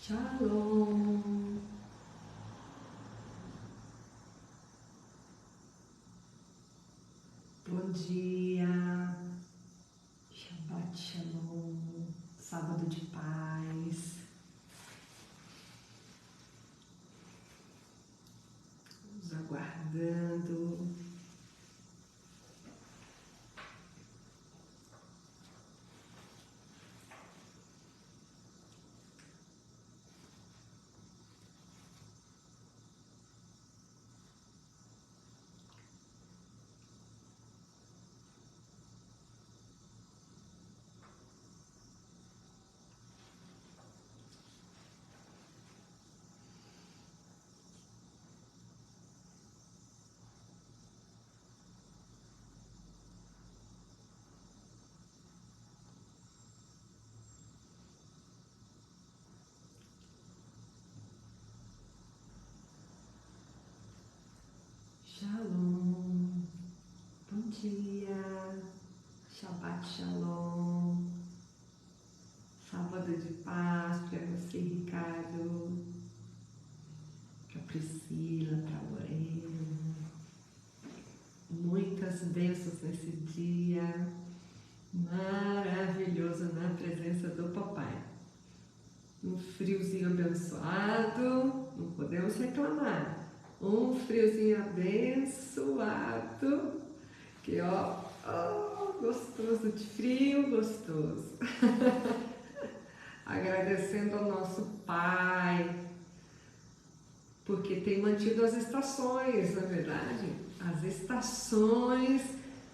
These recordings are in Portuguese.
Shalom. Bom dia. Shabbat Shalom. Sábado de paz. Nos aguardando. Shalom. Bom dia. Shabbat Shalom. Sábado de paz para você, Ricardo, para Priscila, para Lorena. Muitas bênçãos nesse dia maravilhoso na presença do Papai. Um friozinho abençoado, não podemos reclamar. Um friozinho abençoado, que gostoso de frio, gostoso. Agradecendo ao nosso Pai, porque tem mantido as estações, na verdade. As estações,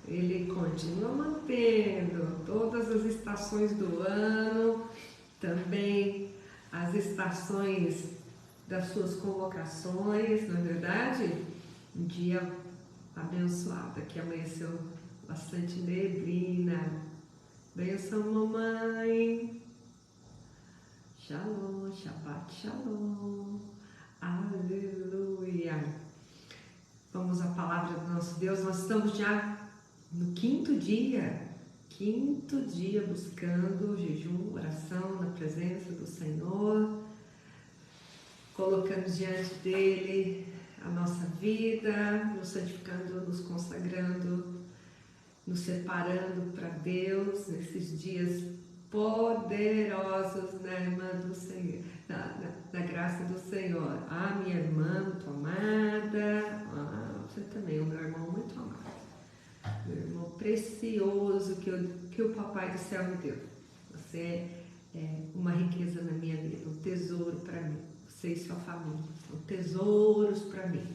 Ele continua mantendo todas as estações do ano, também as estações das suas convocações, na verdade. Um dia abençoado, aqui amanheceu bastante neblina. Benção, mamãe. Shalom, Shabbat Shalom. Aleluia. Vamos à palavra do nosso Deus. Nós estamos já no quinto dia buscando jejum, oração na presença do Senhor, colocando diante dele a nossa vida, nos santificando, nos consagrando, nos separando para Deus nesses dias poderosos na irmã do Senhor, na graça do Senhor. Ah, minha irmã muito amada, você também é o meu irmão muito amado, meu irmão precioso que o Papai do Céu me deu. Você é uma riqueza na minha vida, um tesouro para mim. Você e sua família são tesouros para mim.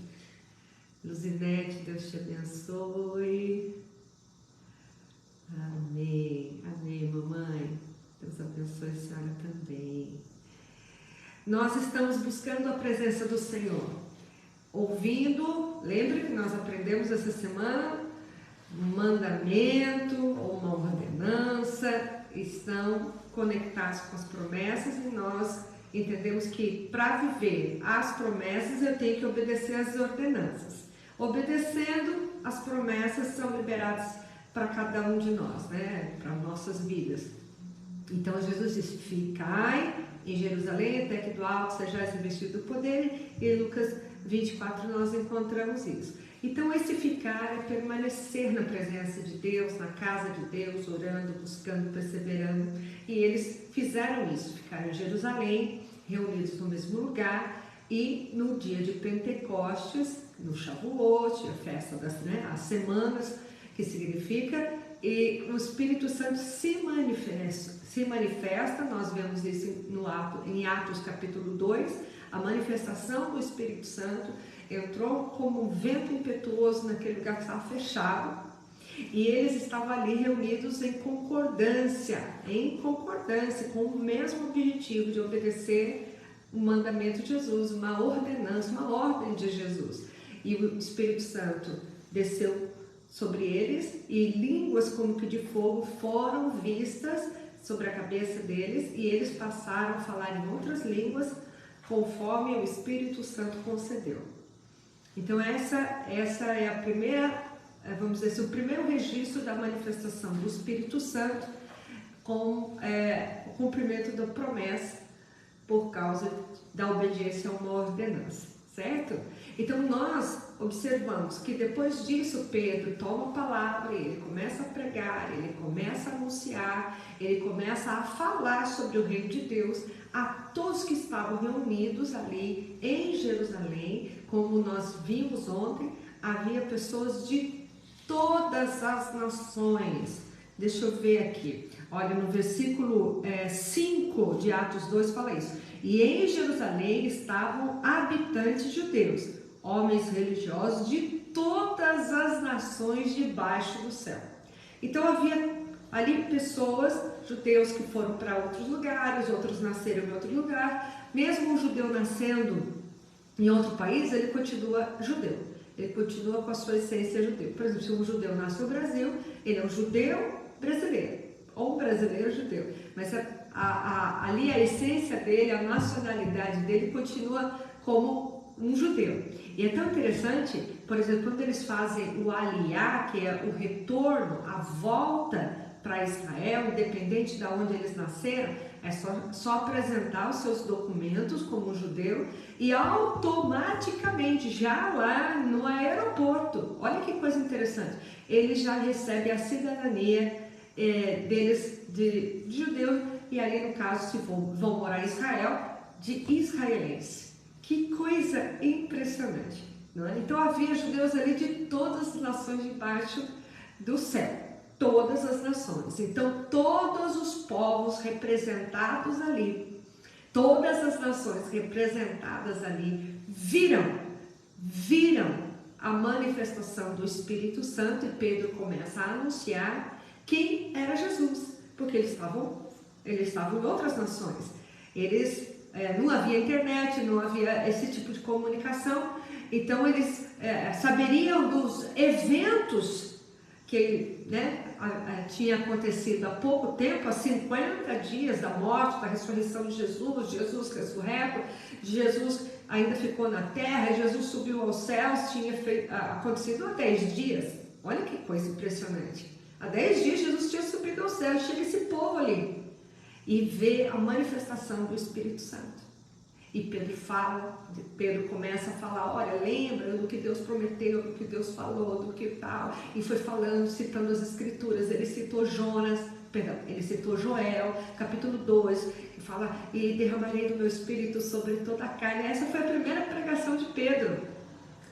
Luzinete, Deus te abençoe. Amém, amém, mamãe. Deus abençoe a senhora também. Nós estamos buscando a presença do Senhor, ouvindo. Lembre que nós aprendemos essa semana um mandamento ou uma ordenança, estão conectados com as promessas, e nós entendemos que para viver as promessas eu tenho que obedecer às ordenanças. Obedecendo, as promessas são liberadas para cada um de nós, né? Para nossas vidas. Então Jesus disse: ficai em Jerusalém até que do alto sejais revestido do poder, e em Lucas 24 nós encontramos isso. Então esse ficar é permanecer na presença de Deus, na casa de Deus, orando, buscando, perseverando. E eles fizeram isso, ficaram em Jerusalém, reunidos no mesmo lugar, e no dia de Pentecostes, no Shavuot, a festa das as semanas, que significa, e o Espírito Santo se manifesta, nós vemos isso em Atos capítulo 2, a manifestação do Espírito Santo entrou como um vento impetuoso naquele lugar que estava fechado, e eles estavam ali reunidos em concordância com o mesmo objetivo de obedecer o mandamento de Jesus, uma ordenança, uma ordem de Jesus. E o Espírito Santo desceu sobre eles, e línguas como que de fogo foram vistas sobre a cabeça deles, e eles passaram a falar em outras línguas conforme o Espírito Santo concedeu. Então essa é a primeira, vamos dizer assim, o primeiro registro da manifestação do Espírito Santo com o cumprimento da promessa por causa da obediência a uma ordenança, certo? Então nós observamos que depois disso Pedro toma a palavra, ele começa a pregar, ele começa a anunciar, ele começa a falar sobre o reino de Deus a todos que estavam reunidos ali em Jerusalém. Como nós vimos ontem, havia pessoas de todas as nações. Deixa eu ver aqui, olha, no versículo 5 de Atos 2 fala isso. E em Jerusalém estavam habitantes judeus, homens religiosos de todas as nações debaixo do céu. Então havia ali pessoas, judeus que foram para outros lugares, outros nasceram em outro lugar. Mesmo um judeu nascendo em outro país, ele continua judeu. Ele continua com a sua essência judeu. Por exemplo, se um judeu nasce no Brasil, ele é um judeu brasileiro, ou um brasileiro judeu. Mas ali a essência dele, a nacionalidade dele continua como um judeu. E é tão interessante, por exemplo, quando eles fazem o aliyá, que é o retorno, a volta para Israel, independente de onde eles nasceram, é só apresentar os seus documentos como judeu e automaticamente, já lá no aeroporto, olha que coisa interessante, eles já recebem a cidadania deles de judeu, e ali no caso, se vão morar em Israel, de israelense. Que coisa impressionante, não é? Então havia judeus ali de todas as nações debaixo do céu. Todas as nações, então todos os povos representados ali, todas as nações representadas ali viram a manifestação do Espírito Santo, e Pedro começa a anunciar quem era Jesus, porque eles estavam em outras nações, não havia internet, não havia esse tipo de comunicação, então eles saberiam dos eventos que tinha acontecido há pouco tempo, há 50 dias da morte, da ressurreição de Jesus ressurreto, Jesus ainda ficou na terra, Jesus subiu aos céus, tinha acontecido há 10 dias, olha que coisa impressionante, há 10 dias Jesus tinha subido aos céus, chega esse povo ali, e vê a manifestação do Espírito Santo. E Pedro começa a falar, olha, lembra do que Deus prometeu, do que Deus falou, do que tal, e foi falando, citando as escrituras, ele citou Joel, capítulo 2, que fala, e derramarei do meu Espírito sobre toda a carne. Essa foi a primeira pregação de Pedro.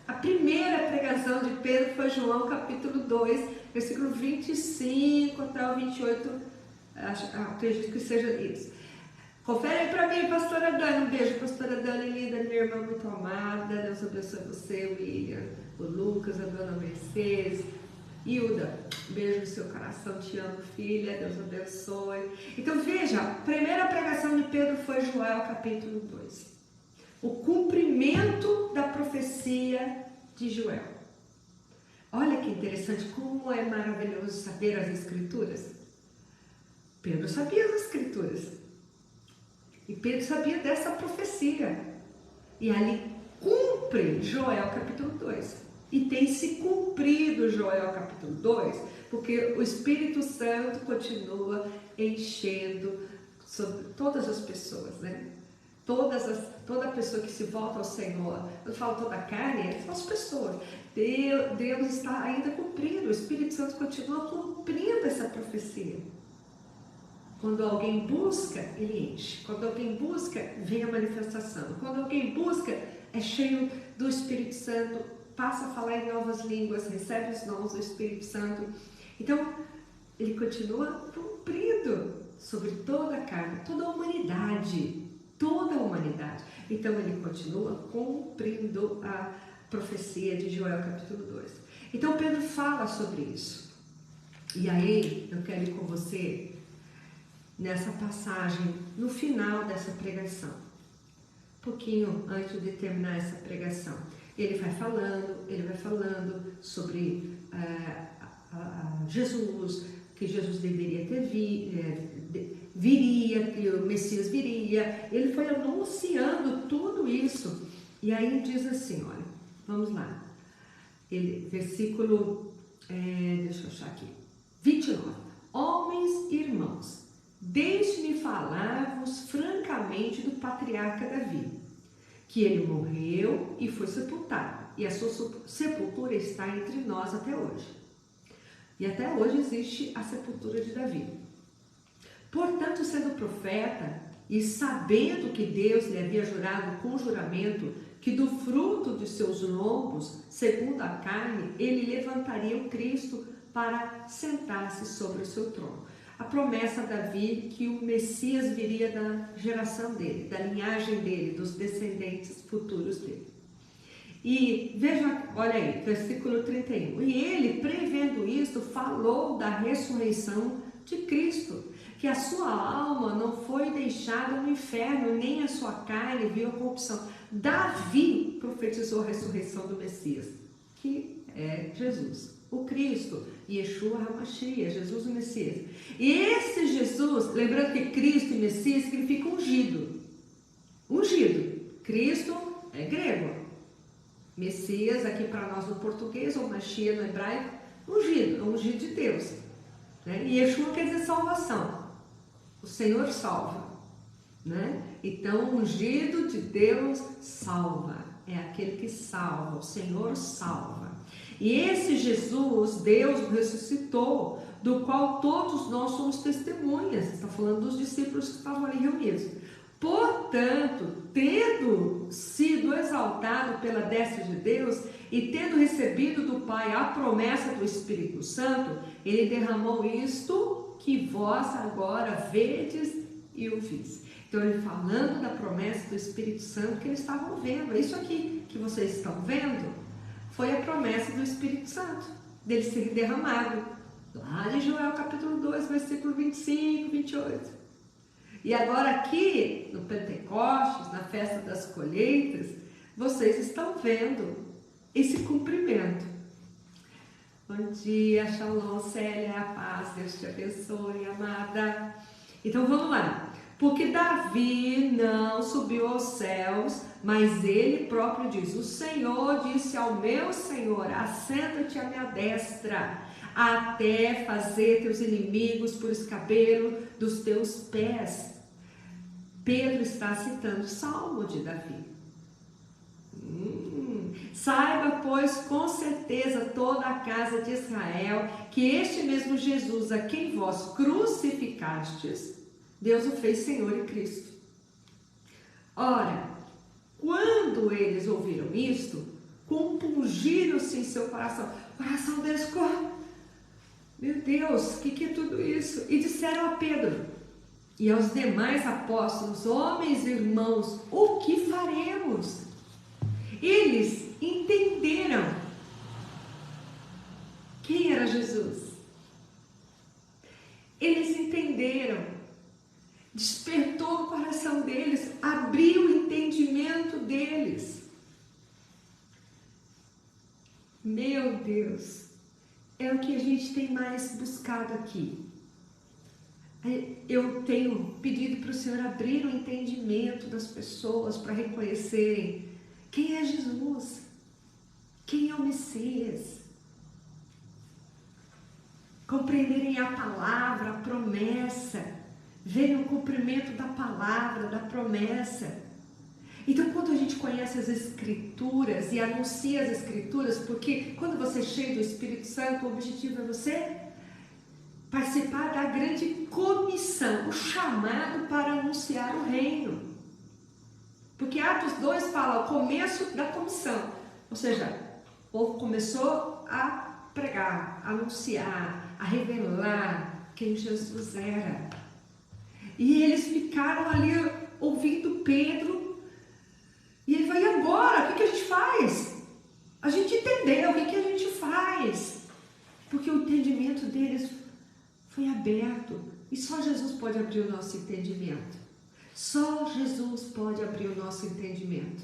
A primeira pregação de Pedro foi João, capítulo 2, versículo 25 até o 28, acredito que seja isso. Confere aí pra mim, pastora Dani. Um beijo, pastora Dani, linda, minha irmã muito amada. Deus abençoe você, o William, o Lucas, a dona Mercedes. Hilda, beijo no seu coração, te amo, filha, Deus abençoe. Então veja, a primeira pregação de Pedro foi Joel, capítulo 2. O cumprimento da profecia de Joel. Olha que interessante, como é maravilhoso saber as escrituras. Pedro sabia as escrituras. E Pedro sabia dessa profecia. E ali cumpre Joel capítulo 2. E tem se cumprido Joel capítulo 2, porque o Espírito Santo continua enchendo sobre todas as pessoas, né? Toda pessoa que se volta ao Senhor, eu falo toda a carne, são as pessoas. Deus está ainda cumprindo, o Espírito Santo continua cumprindo essa profecia. Quando alguém busca, ele enche. Quando alguém busca, vem a manifestação. Quando alguém busca, é cheio do Espírito Santo, passa a falar em novas línguas, recebe os dons do Espírito Santo. Então, ele continua cumprindo sobre toda a carne, toda a humanidade. Toda a humanidade. Então, ele continua cumprindo a profecia de Joel capítulo 2. Então, Pedro fala sobre isso. E aí, eu quero ir com você nessa passagem, no final dessa pregação, um pouquinho antes de terminar essa pregação, ele vai falando sobre Jesus, que Jesus deveria ter viria, que o Messias viria, ele foi anunciando tudo isso, e aí diz assim, olha, vamos lá, versículo, deixa eu achar aqui, 29, homens e irmãos, deixe-me falar-vos francamente diretamente do patriarca Davi, que ele morreu e foi sepultado, e a sua sepultura está entre nós até hoje. E até hoje existe a sepultura de Davi. Portanto, sendo profeta e sabendo que Deus lhe havia jurado com juramento que do fruto de seus lombos, segundo a carne, ele levantaria o Cristo para sentar-se sobre o seu trono. A promessa a Davi que o Messias viria da geração dele, da linhagem dele, dos descendentes futuros dele. E veja, olha aí, versículo 31. E ele, prevendo isto, falou da ressurreição de Cristo, que a sua alma não foi deixada no inferno, nem a sua carne viu a corrupção. Davi profetizou a ressurreição do Messias, que é Jesus, o Cristo, Yeshua HaMashiach, Jesus o Messias. E esse Jesus, lembrando que Cristo e Messias significa ungido. Ungido. Cristo é grego. Messias, aqui para nós no português, ou Mashiach no hebraico, ungido, é ungido de Deus. Né? E Yeshua quer dizer salvação. O Senhor salva. Né? Então, ungido de Deus salva. É aquele que salva, o Senhor salva. E esse Jesus, Deus o ressuscitou, do qual todos nós somos testemunhas. Está falando dos discípulos que estavam ali reunidos. Portanto, tendo sido exaltado pela destra de Deus e tendo recebido do Pai a promessa do Espírito Santo, ele derramou isto que vós agora vedes e ouvis. Então, ele falando da promessa do Espírito Santo que eles estavam vendo. Isso aqui que vocês estão vendo foi a promessa do Espírito Santo, dele ser derramado. Lá de Joel capítulo 2, versículo 25, 28. E agora aqui, no Pentecostes, na festa das colheitas, vocês estão vendo esse cumprimento. Bom dia, Shalom, Célia, a paz, Deus te abençoe, amada. Então vamos lá. Porque Davi não subiu aos céus, mas ele próprio diz: o Senhor disse ao meu Senhor, assenta-te à minha destra, até fazer teus inimigos por escabelo dos teus pés. Pedro está citando o Salmo de Davi. Saiba, pois, com certeza toda a casa de Israel, que este mesmo Jesus, a quem vós crucificastes, Deus o fez Senhor e Cristo. Ora, quando eles ouviram isto, compungiram-se em seu coração. O coração deles ficou: meu Deus, o que é tudo isso? E disseram a Pedro e aos demais apóstolos: homens e irmãos, o que faremos? Eles entenderam quem era Jesus. Eles entenderam. Despertou no coração deles, abriu o entendimento deles. Meu Deus, é o que a gente tem mais buscado aqui. Eu tenho pedido para o Senhor abrir o entendimento das pessoas para reconhecerem quem é Jesus, quem é o Messias, compreenderem a palavra, a promessa, verem o cumprimento da palavra, da promessa. Então, quando a gente conhece as Escrituras e anuncia as Escrituras, porque quando você é cheio do Espírito Santo, o objetivo é você participar da grande comissão, o chamado para anunciar o reino. Porque Atos 2 fala o começo da comissão, ou seja, o povo começou a pregar, a anunciar, a revelar quem Jesus era. E eles ficaram ali ouvindo Pedro, e ele falou: e agora? O que a gente faz? A gente entendeu, o que a gente faz? Porque o entendimento deles foi aberto, e só Jesus pode abrir o nosso entendimento. Só Jesus pode abrir o nosso entendimento.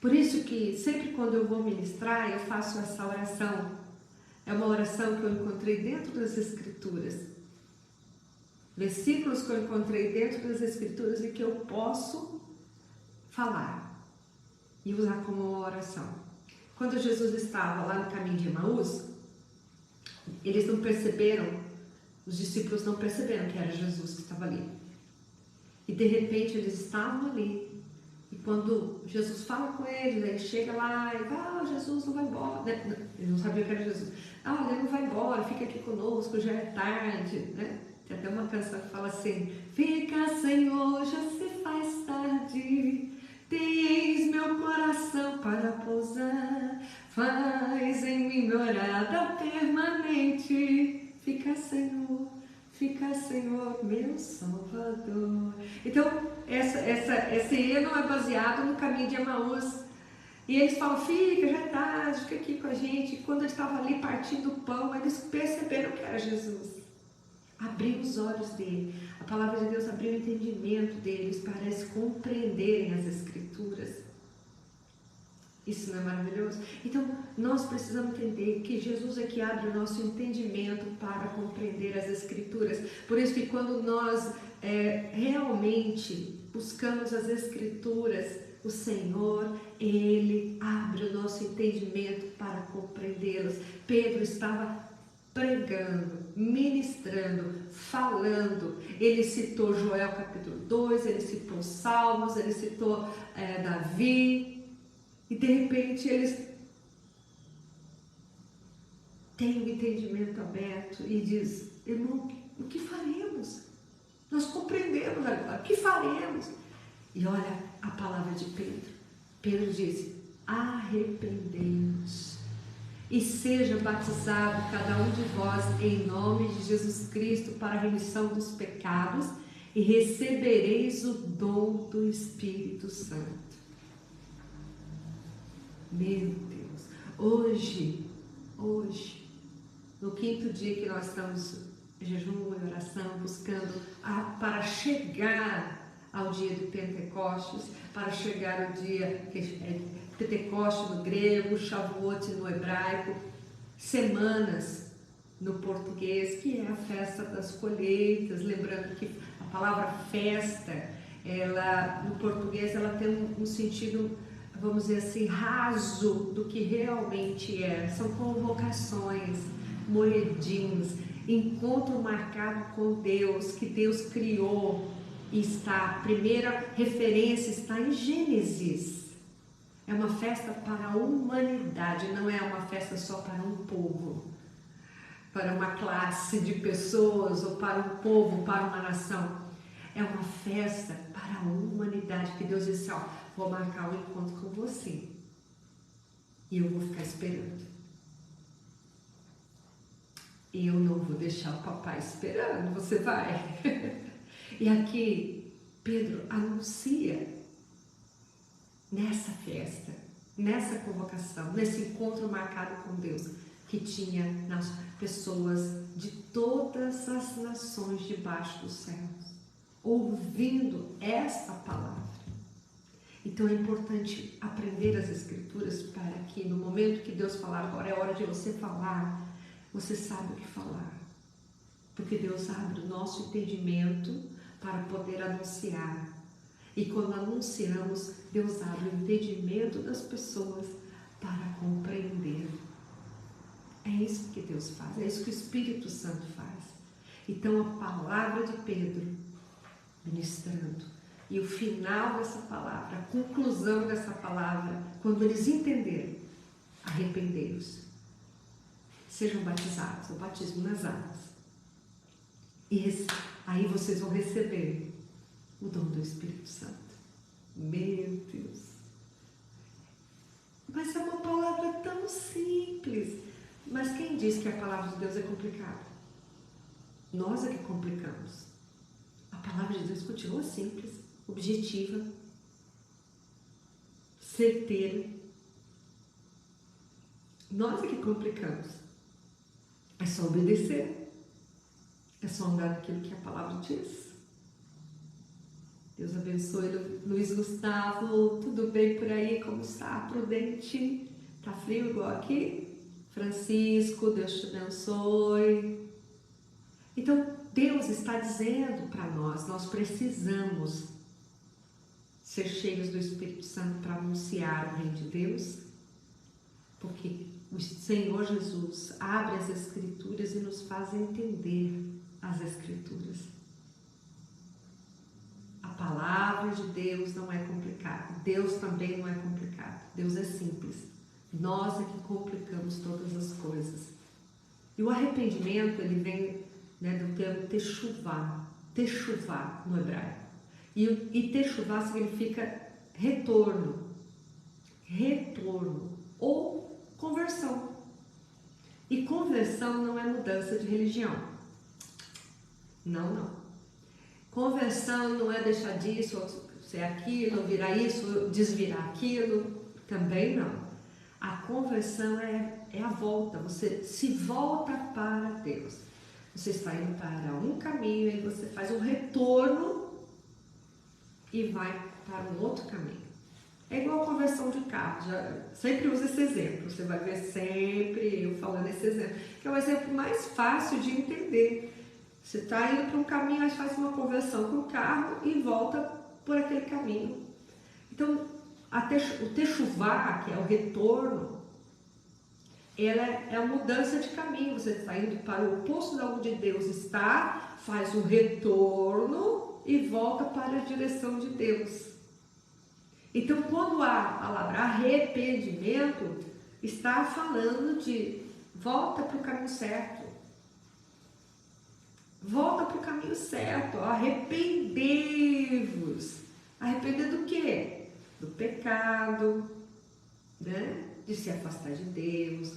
Por isso que sempre quando eu vou ministrar, eu faço essa oração. É uma oração que eu encontrei dentro das Escrituras. Versículos que eu encontrei dentro das Escrituras e que eu posso falar e usar como uma oração. Quando Jesus estava lá no caminho de Emaús, eles não perceberam, os discípulos não perceberam que era Jesus que estava ali. E de repente eles estavam ali. E quando Jesus fala com eles, ele chega lá e Jesus não vai embora. Eles não sabiam que era Jesus. Ele não vai embora, fica aqui conosco, já é tarde. Né? Tem até uma canção que fala assim: fica, Senhor, já se faz tarde. Tens meu coração para pousar. Faz em mim morada permanente. Fica, Senhor, meu Salvador. Então, esse hino é baseado no caminho de Emaús. E eles falam: fica, já é tarde, fica aqui com a gente. E quando eles estavam ali partindo o pão, eles perceberam que era Jesus. Abriu os olhos dele. A palavra de Deus abriu o entendimento deles para eles compreenderem as Escrituras. Isso não é maravilhoso? Então, nós precisamos entender que Jesus é que abre o nosso entendimento para compreender as Escrituras. Por isso que quando nós realmente buscamos as Escrituras, o Senhor, Ele abre o nosso entendimento para compreendê-las. Pedro estava pregando, ministrando, falando. Ele citou Joel capítulo 2, ele citou Salmos, ele citou Davi. E de repente eles têm o entendimento aberto e diz: irmão, o que faremos? Nós compreendemos agora, o que faremos? E olha a palavra de Pedro. Pedro diz: arrependei-vos e seja batizado cada um de vós em nome de Jesus Cristo para a remissão dos pecados e recebereis o dom do Espírito Santo. Meu Deus, hoje, no 5º dia que nós estamos em jejum e oração, buscando para chegar ao dia de Pentecostes, para chegar ao dia Pentecostes no grego, Shavuot no hebraico, semanas no português, que é a festa das colheitas. Lembrando que a palavra festa, ela no português ela tem um sentido, vamos dizer assim, raso do que realmente é. São convocações, moedins, encontro marcado com Deus, que Deus criou. E a primeira referência está em Gênesis. É uma festa para a humanidade, não é uma festa só para um povo, para uma classe de pessoas, ou para um povo, para uma nação. É uma festa para a humanidade, que Deus disse: vou marcar um encontro com você e eu vou ficar esperando. E eu não vou deixar o papai esperando, você vai. E aqui Pedro anuncia nessa festa, nessa convocação, nesse encontro marcado com Deus, que tinha nas pessoas de todas as nações debaixo dos céus, ouvindo essa palavra. Então é importante aprender as Escrituras para que no momento que Deus falar: agora é hora de você falar, você sabe o que falar. Porque Deus abre o nosso entendimento para poder anunciar. E quando anunciamos, Deus abre o entendimento das pessoas para compreender. É isso que Deus faz, é isso que o Espírito Santo faz. Então a palavra de Pedro, ministrando, e o final dessa palavra, a conclusão dessa palavra, quando eles entenderam: arrependei-vos, sejam batizados, o batismo nas águas. E aí vocês vão receber o dom do Espírito Santo. Meu Deus! Mas é uma palavra tão simples. Mas quem diz que a palavra de Deus é complicada? Nós é que complicamos. A palavra de Deus continua simples, objetiva, certeira. Nós é que complicamos. É só obedecer. É só andar naquilo que a palavra diz. Deus abençoe. Luiz Gustavo, tudo bem por aí? Como está? Prudente? Tá frio igual aqui? Francisco, Deus te abençoe. Então, Deus está dizendo para nós precisamos ser cheios do Espírito Santo para anunciar o reino de Deus, porque o Senhor Jesus abre as Escrituras e nos faz entender as Escrituras. A palavra de Deus não é complicada. Deus também não é complicado. Deus é simples. Nós é que complicamos todas as coisas. E o arrependimento, ele vem, né, do termo techuvá. Techuvá no hebraico. E techuvá significa retorno. Retorno ou conversão. E conversão não é mudança de religião. Não, não. Conversão não é deixar disso, ser aquilo, virar isso, desvirar aquilo. Também não. A conversão é a volta. Você se volta para Deus. Você está indo para um caminho e você faz um retorno e vai para um outro caminho. É igual a conversão de carro. Sempre uso esse exemplo. Você vai ver sempre eu falando esse exemplo. Que é o exemplo mais fácil de entender. Você está indo para um caminho, aí faz uma conversão com o carro e volta por aquele caminho. Então, o techuvá, que é o retorno, ela é a mudança de caminho. Você está indo para o oposto de onde Deus está, faz um retorno e volta para a direção de Deus. Então, quando a palavra arrependimento, está falando de volta para o caminho certo. Volta para o caminho certo, arrependei-vos. Arrepender do quê? Do pecado, né? De se afastar de Deus,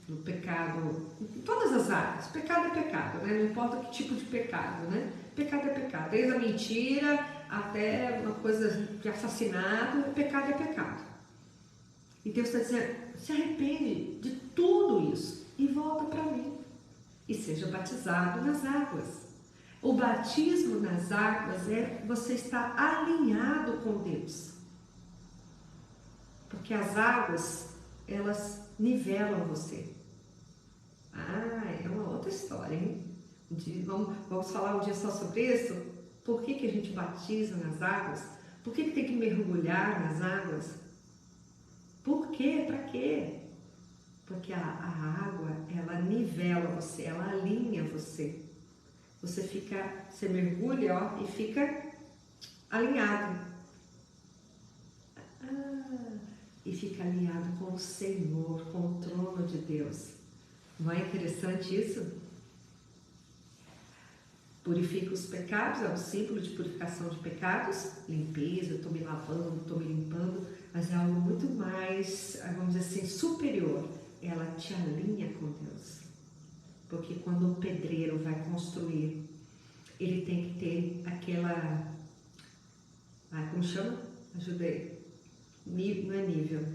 do pecado, em todas as áreas. Pecado é pecado, né? Não importa que tipo de pecado, né? Pecado é pecado, desde a mentira até uma coisa de assassinato, pecado é pecado. E Deus está dizendo, se arrepende de tudo isso e volta para mim. E seja batizado nas águas. O batismo nas águas é você estar alinhado com Deus. Porque as águas, elas nivelam você. É uma outra história, hein? Vamos falar um dia só sobre isso? Por que a gente batiza nas águas? Por que tem que mergulhar nas águas? Por quê? Para quê? Porque a água, ela nivela você, ela alinha você. Você mergulha, e fica alinhado. E fica alinhado com o Senhor, com o trono de Deus. Não é interessante isso? Purifica os pecados, é um símbolo de purificação de pecados, limpeza, estou me lavando, estou me limpando, mas é algo muito mais, vamos dizer assim, superior. Ela te alinha com Deus. Porque quando o pedreiro vai construir, ele tem que ter aquela... como chama? Ajudei. Não é nível.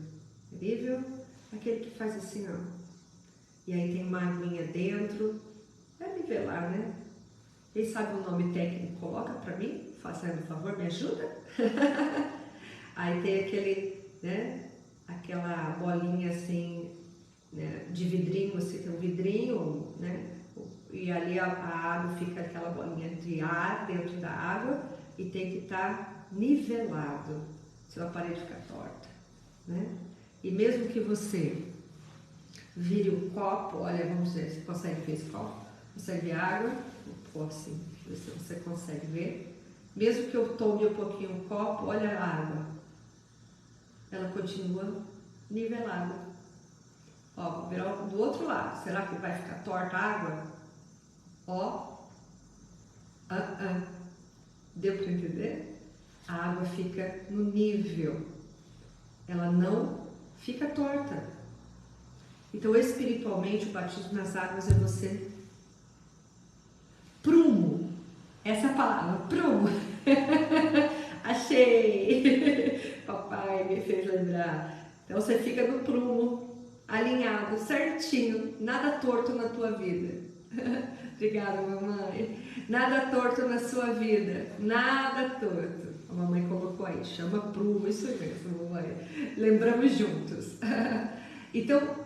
Nível é aquele que faz assim, ó. E aí tem uma aguinha dentro. É nivelar, né? Quem sabe o nome técnico, coloca para mim. Fazendo um favor, me ajuda. Aí tem aquele, né? Aquela bolinha assim... né, de vidrinho, você tem um vidrinho, né, e ali a água fica aquela bolinha de ar dentro da água e tem que estar nivelado, senão a parede fica torta, né? E mesmo que você vire o copo, olha, vamos ver, você consegue ver esse copo? Consegue ver água? Vou assim, ver se você consegue ver. Mesmo que eu tome um pouquinho o copo, olha a água, ela continua nivelada. Ó, vou virar do outro lado. Será que vai ficar torta a água? Ó. Deu para entender? A água fica no nível. Ela não fica torta. Então, espiritualmente, o batismo nas águas é você prumo. Essa é a palavra, prumo. Achei! Papai me fez lembrar. Então, você fica no prumo, alinhado, certinho, nada torto na tua vida. Obrigada, mamãe. Nada torto na sua vida, nada torto. A mamãe colocou aí, chama prumo, isso mesmo, mamãe. Lembramos juntos. Então,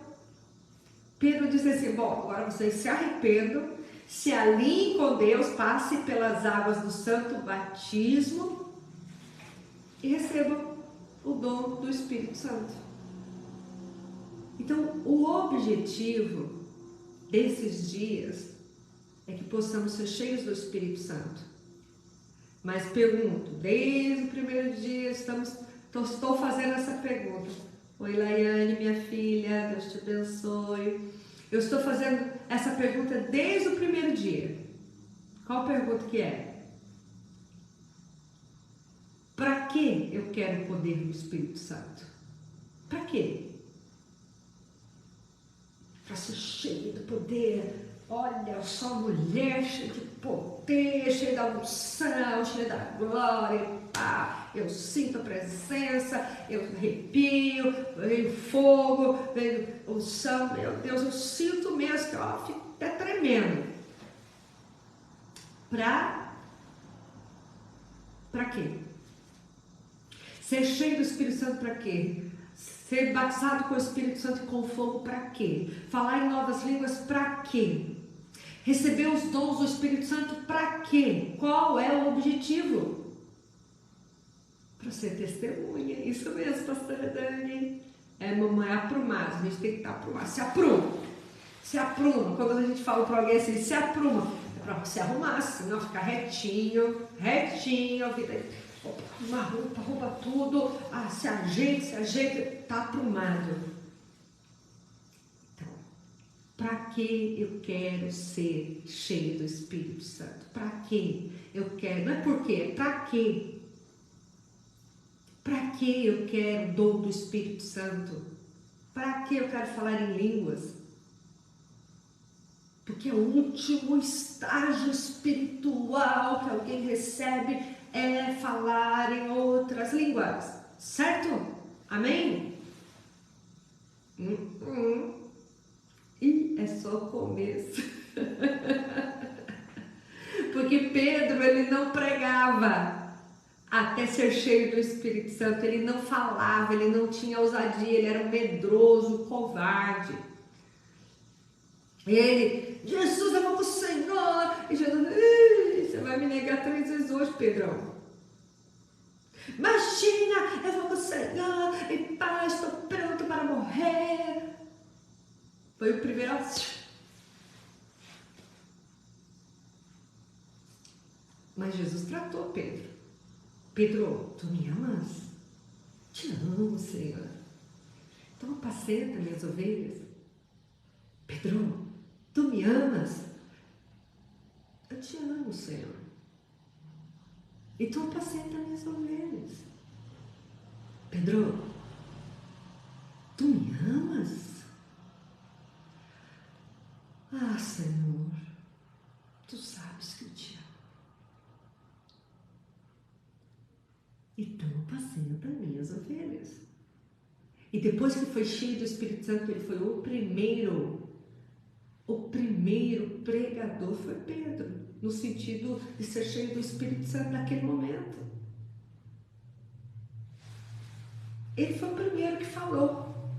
Pedro diz assim, bom, agora vocês se arrependam, se alinhem com Deus, passe pelas águas do santo batismo e recebam o dom do Espírito Santo. Então, o objetivo desses dias é que possamos ser cheios do Espírito Santo. Mas pergunto, desde o primeiro dia estou fazendo essa pergunta. Oi, Laiane, minha filha, Deus te abençoe. Eu estou fazendo essa pergunta desde o primeiro dia. Qual pergunta que é? Para que eu quero o poder do Espírito Santo? Para quê? Para ser cheio do poder. Olha, eu sou uma mulher cheia de poder, cheia da unção, cheia da glória. Ah, eu sinto a presença, eu arrepio, veio fogo, veio unção. Meu Deus, eu sinto mesmo que eu fico até tremendo. Para quê? Ser cheio do Espírito Santo para quê? Ser batizado com o Espírito Santo e com fogo para quê? Falar em novas línguas para quê? Receber os dons do Espírito Santo para quê? Qual é o objetivo? Para ser testemunha. Isso mesmo, pastora Dani. Mamãe, aprumada. A gente tem que estar aprumado. Se apruma. Se apruma. Quando a gente fala para alguém assim, se apruma. É para se arrumar assim, não ficar retinho, a vida. Uma roupa tudo, se ajeita, tá aprumado. Então, para que eu quero ser cheio do Espírito Santo? Para que eu quero? Não é por quê, é para quê? Para que eu quero o dom do Espírito Santo? Para que eu quero falar em línguas? Porque é o último estágio espiritual que alguém recebe é falar em outras línguas, certo? Amém? E é só o começo. Porque Pedro, ele não pregava até ser cheio do Espírito Santo, ele não falava, ele não tinha ousadia, ele era um medroso, um covarde. Ele, Jesus, eu vou com o Senhor. E Jesus, você vai me negar 3 vezes hoje, Pedrão. Imagina, eu vou com o Senhor, e pá, estou pronto para morrer. Foi o primeiro. Mas Jesus tratou Pedro. Pedro, tu me amas? Te amo, Senhor. Então apacenta minhas ovelhas. Pedro, tu me amas? Eu te amo, Senhor. E tu apacenta minhas ovelhas. Pedro, tu me amas? Ah, Senhor, tu sabes que eu te amo. Então apacenta minhas ovelhas. E depois que foi cheio do Espírito Santo, ele foi o primeiro pregador foi Pedro, no sentido de ser cheio do Espírito Santo naquele momento. Ele foi o primeiro que falou.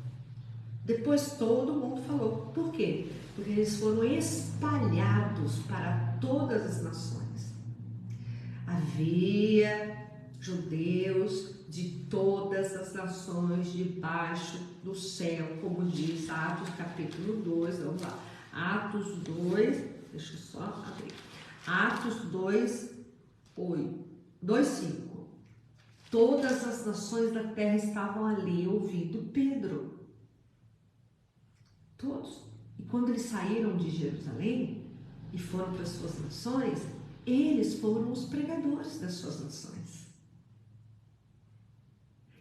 Depois todo mundo falou. Por quê? Porque eles foram espalhados para todas as nações. Havia judeus de todas as nações debaixo do céu, como diz Atos capítulo 2, vamos lá. Atos 2, deixa eu só abrir. Atos 2, 5. Todas as nações da terra estavam ali ouvindo Pedro. Todos. E quando eles saíram de Jerusalém e foram para as suas nações, eles foram os pregadores das suas nações.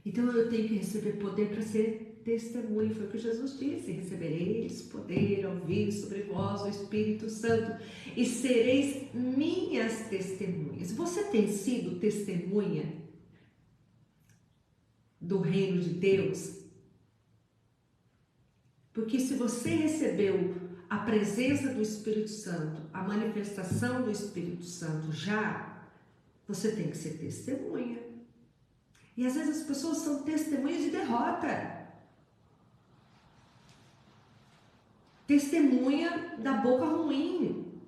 Então eu tenho que receber poder para ser testemunho. Foi o que Jesus disse: recebereis poder ao vir sobre vós o Espírito Santo e sereis minhas testemunhas. Você tem sido testemunha do reino de Deus? Porque se você recebeu a presença do Espírito Santo, a manifestação do Espírito Santo já, você tem que ser testemunha. E às vezes as pessoas são testemunhas de derrota. Testemunha da boca ruim.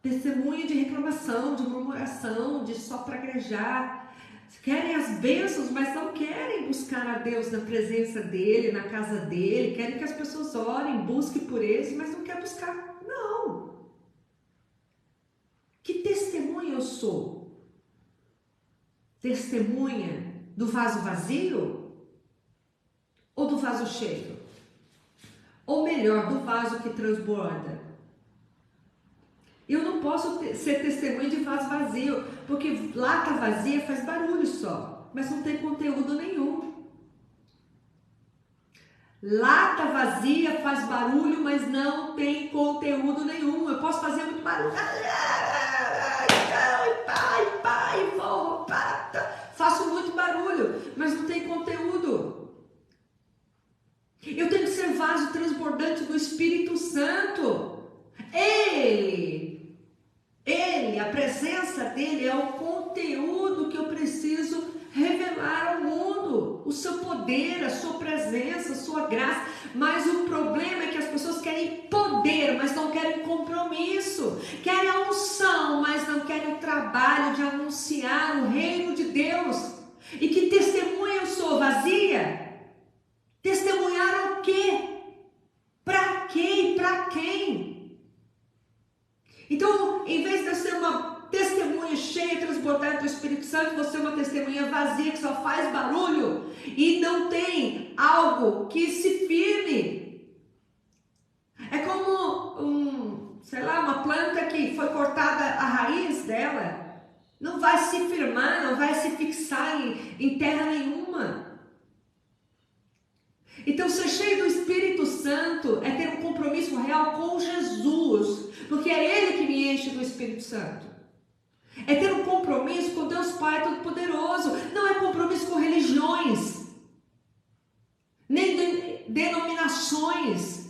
Testemunha de reclamação, de murmuração, de só praguejar. Querem as bênçãos, mas não querem buscar a Deus na presença dEle, na casa dEle. Querem que as pessoas orem, busquem por eles, mas não querem buscar. Não. Que testemunho eu sou? Testemunha do vaso vazio ou do vaso cheio? Ou melhor, do vaso que transborda? Eu não posso ser testemunha de vaso vazio, porque lata vazia faz barulho só, mas não tem conteúdo nenhum. Lata vazia faz barulho, mas não tem conteúdo nenhum. Eu posso fazer muito barulho. Pai, vou, faço muito barulho, mas não tem conteúdo. Eu tenho que ser vaso transbordante do Espírito Santo. Ele, a presença dele é o conteúdo que eu preciso revelar ao mundo. O seu poder, a sua presença, a sua graça. Mas o problema é que as pessoas querem poder, mas não querem compromisso. Querem a unção, mas não querem o trabalho de anunciar o reino de Deus. E que testemunha eu sou? Vazia? Testemunhar o quê? Para quê e para quem? Então, em vez de eu ser uma testemunha cheia, transbordada do Espírito Santo, você é uma testemunha vazia que só faz barulho e não tem algo que se firme. É como uma planta que foi cortada a raiz dela, não vai se firmar, não vai se fixar em terra nenhuma. Então, ser cheio do Espírito Santo é ter um compromisso real com Jesus, porque é Ele que me enche do Espírito Santo. É ter um compromisso com Deus Pai Todo-Poderoso. Não é compromisso com religiões, nem denominações.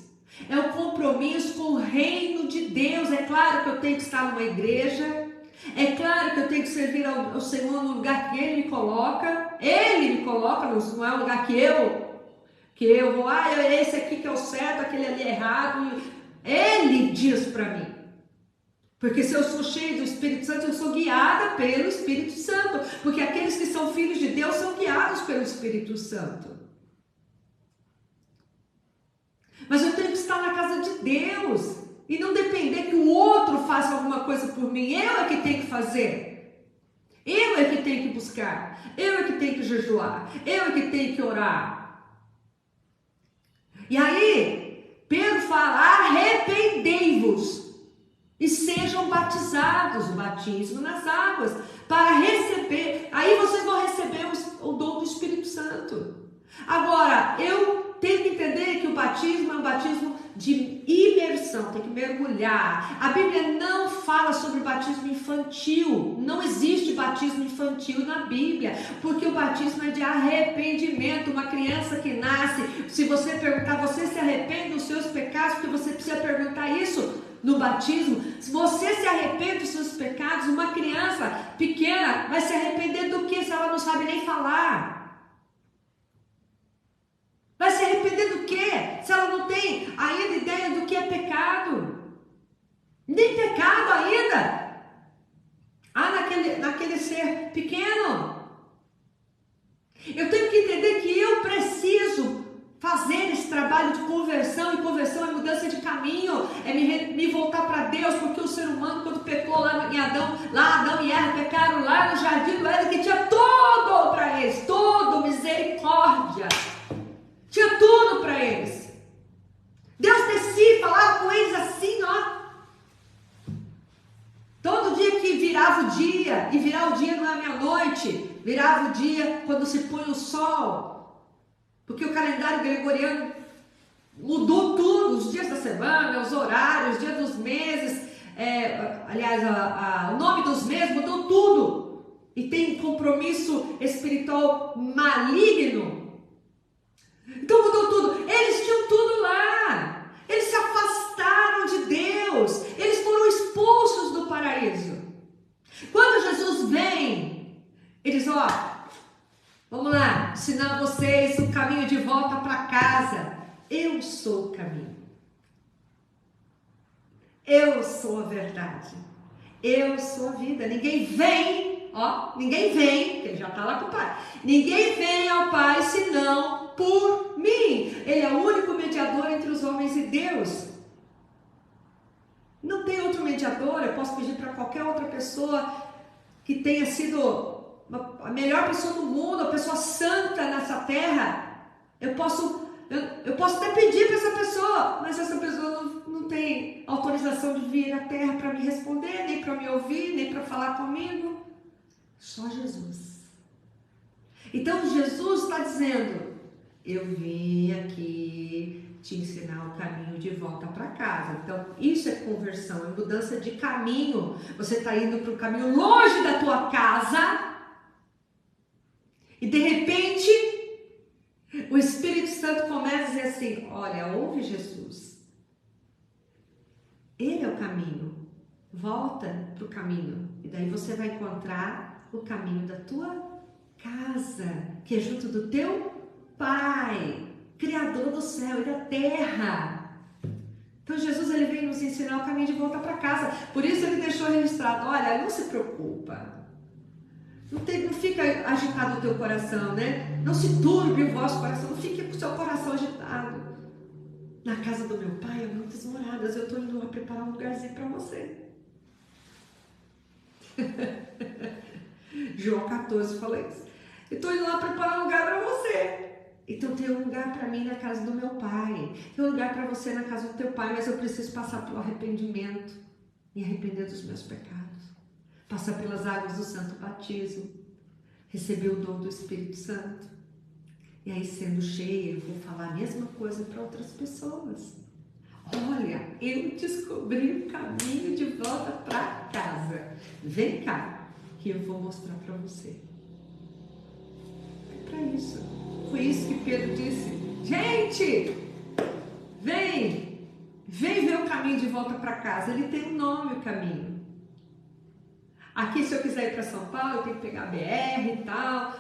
É um compromisso com o reino de Deus. É claro que eu tenho que estar numa igreja. É claro que eu tenho que servir ao Senhor no lugar que Ele me coloca. Ele me coloca, não é um lugar que eu vou, esse aqui que é o certo, aquele ali é errado. Ele diz para mim. Porque se eu sou cheio do Espírito Santo, eu sou guiada pelo Espírito Santo. Porque aqueles que são filhos de Deus são guiados pelo Espírito Santo. Mas eu tenho que estar na casa de Deus. E não depender que o outro faça alguma coisa por mim. Eu é que tenho que fazer. Eu é que tenho que buscar. Eu é que tenho que jejuar. Eu é que tenho que orar. E aí, Pedro fala, arrependei-vos e sejam batizados, o batismo nas águas, para receber, aí vocês vão receber o dom do Espírito Santo. Agora, eu tenho que entender que o batismo é um batismo de imersão, tem que mergulhar. A Bíblia não fala sobre batismo infantil, não existe batismo infantil na Bíblia, porque o batismo é de arrependimento. Uma criança que nasce, se você perguntar, você se arrepende dos seus pecados? Porque você precisa perguntar isso no batismo. Se você se arrepende dos seus pecados, uma criança pequena vai se arrepender do que se ela não sabe nem falar? Vai se arrepender do quê? Se ela não tem ainda ideia do que é pecado. Nem pecado ainda. Naquele ser pequeno. Eu tenho que entender que eu preciso fazer esse trabalho de conversão. E conversão é mudança de caminho. É me voltar para Deus. Porque o ser humano, quando pecou lá em Adão e Eva pecaram lá no jardim do Éden, que tinha tudo para eles. Tudo, misericórdia. Tinha tudo para eles. Deus descia e falava com eles assim, ó. Todo dia que virava o dia, e virar o dia não é meia-noite, virava o dia quando se põe o sol. Porque o calendário gregoriano mudou tudo, os dias da semana, os horários, os dias dos meses, o nome dos meses mudou tudo. E tem um compromisso espiritual maligno. Então mudou tudo. Eles tinham tudo lá. Eles se afastaram de Deus. Eles foram expulsos do paraíso. Quando Jesus vem, ele diz, vamos lá, ensinar vocês o caminho de volta para casa. Eu sou o caminho. Eu sou a verdade. Eu sou a vida. Ninguém vem, porque ele já está lá com o Pai. Ninguém vem ao Pai senão por mim. Ele é o único mediador entre os homens e Deus. Não tem outro mediador. Eu posso pedir para qualquer outra pessoa que tenha sido a melhor pessoa do mundo, a pessoa santa nessa terra, eu posso até pedir para essa pessoa, mas essa pessoa não tem autorização de vir à terra para me responder, nem para me ouvir, nem para falar comigo. Só Jesus. Então Jesus está dizendo, eu vim aqui te ensinar o caminho de volta para casa. Então isso é conversão, é mudança de caminho. Você está indo para um caminho longe da tua casa e de repente o Espírito Santo começa a dizer assim, olha, ouve Jesus, ele é o caminho, volta para o caminho, e daí você vai encontrar o caminho da tua casa, que é junto do teu Pai, Criador do céu e da terra. Então Jesus, ele veio nos ensinar o caminho de volta para casa, por isso ele deixou registrado, olha, não se preocupa, não fica agitado o teu coração, né? Não se turbe o vosso coração, não fique com o seu coração agitado. Na casa do meu Pai há muitas moradas, eu estou indo lá preparar um lugarzinho para você. João 14 fala isso. Eu estou indo lá preparar um lugar para você. Então tem um lugar para mim na casa do meu Pai. Tem um lugar para você na casa do teu Pai, mas eu preciso passar pelo arrependimento e arrepender dos meus pecados. Passar pelas águas do santo batismo, receber o dom do Espírito Santo, e aí sendo cheia, eu vou falar a mesma coisa para outras pessoas. Olha, eu descobri o caminho de volta para casa. Vem cá, que eu vou mostrar para você. É para isso. Foi isso que Pedro disse. Gente, vem ver o caminho de volta para casa. Ele tem um nome, o caminho. Aqui, se eu quiser ir para São Paulo, eu tenho que pegar a BR e tal,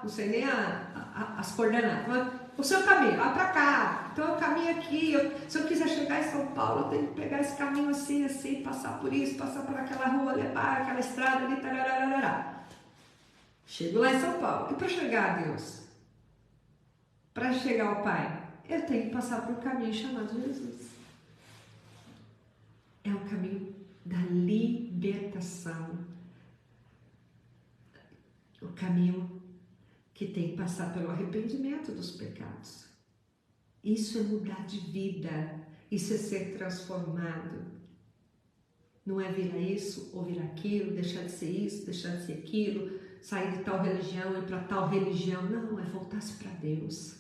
não sei nem as coordenadas. Mas o seu caminho, vai para cá, então eu caminho aqui, se eu quiser chegar em São Paulo, eu tenho que pegar esse caminho assim, passar por isso, passar por aquela rua, levar aquela estrada ali, tarararará. Chego lá em São Paulo. E para chegar a Deus? Para chegar ao Pai, eu tenho que passar por um caminho chamado Jesus. É um caminho da libertação, o caminho que tem que passar pelo arrependimento dos pecados. Isso é mudar de vida, isso é ser transformado. Não é virar isso ou virar aquilo, deixar de ser isso, deixar de ser aquilo, sair de tal religião e ir para tal religião. Não, é voltar-se para Deus.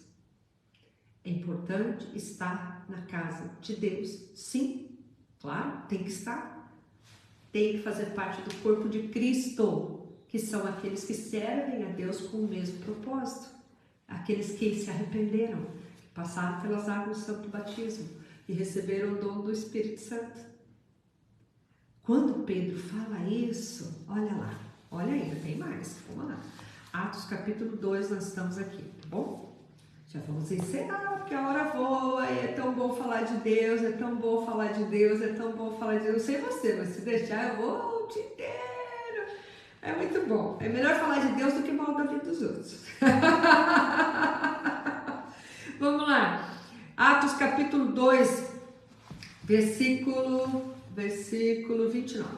É importante estar na casa de Deus, sim, claro, tem que estar. Tem que fazer parte do corpo de Cristo, que são aqueles que servem a Deus com o mesmo propósito. Aqueles que se arrependeram, que passaram pelas águas do santo batismo e receberam o dom do Espírito Santo. Quando Pedro fala isso, olha lá, olha ainda, tem mais, vamos lá. Atos capítulo 2, nós estamos aqui, tá bom? Já vamos encerrar, porque a hora voa e é tão bom falar de Deus, é tão bom falar de Deus, é tão bom falar de Deus. Não sei você, mas se deixar eu vou o dia inteiro. É muito bom. É melhor falar de Deus do que mal da vida dos outros. Vamos lá. Atos capítulo 2, versículo 29.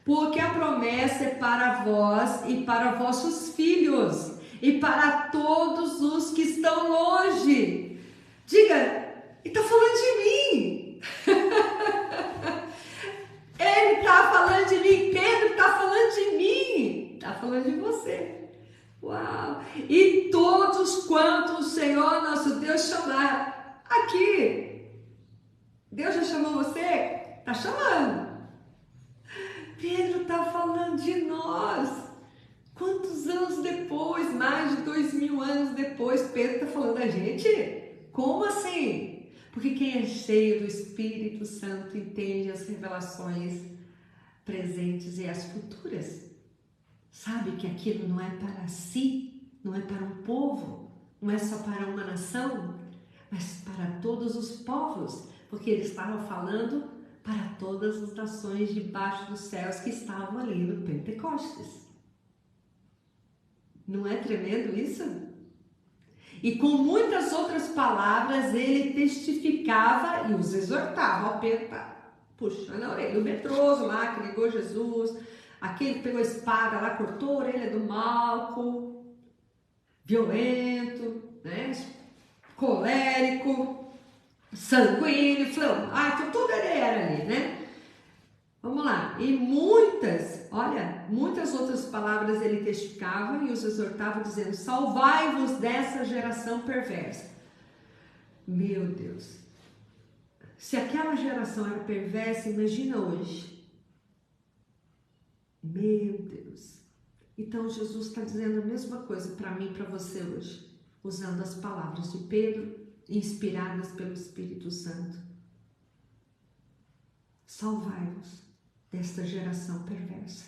Porque a promessa é para vós e para vossos filhos, e para todos os que estão longe. Diga, ele está falando de mim. Ele está falando de mim. Pedro está falando de mim. Está falando de você. Uau! E todos quantos o Senhor nosso Deus chamar. Aqui. Deus já chamou você? Está chamando. Pedro está falando de nós. Quantos anos depois, mais de 2000 anos depois, Pedro está falando da gente? Como assim? Porque quem é cheio do Espírito Santo entende as revelações presentes e as futuras. Sabe que aquilo não é para si, não é para um povo, não é só para uma nação, mas para todos os povos, porque ele estava falando para todas as nações debaixo dos céus que estavam ali no Pentecostes. Não é tremendo isso? E com muitas outras palavras ele testificava e os exortava. Ó, Pedro tá puxando a orelha. O medroso lá que negou Jesus, aquele que pegou a espada lá, cortou a orelha do Malco, violento, né? Colérico, sanguíneo, inflamado, tudo ele era ali, né? Vamos lá. E muitas outras palavras ele testificava e os exortava dizendo: salvai-vos dessa geração perversa. Meu Deus. Se aquela geração era perversa, imagina hoje. Meu Deus. Então Jesus está dizendo a mesma coisa para mim e para você hoje, usando as palavras de Pedro, inspiradas pelo Espírito Santo. Salvai-vos desta geração perversa.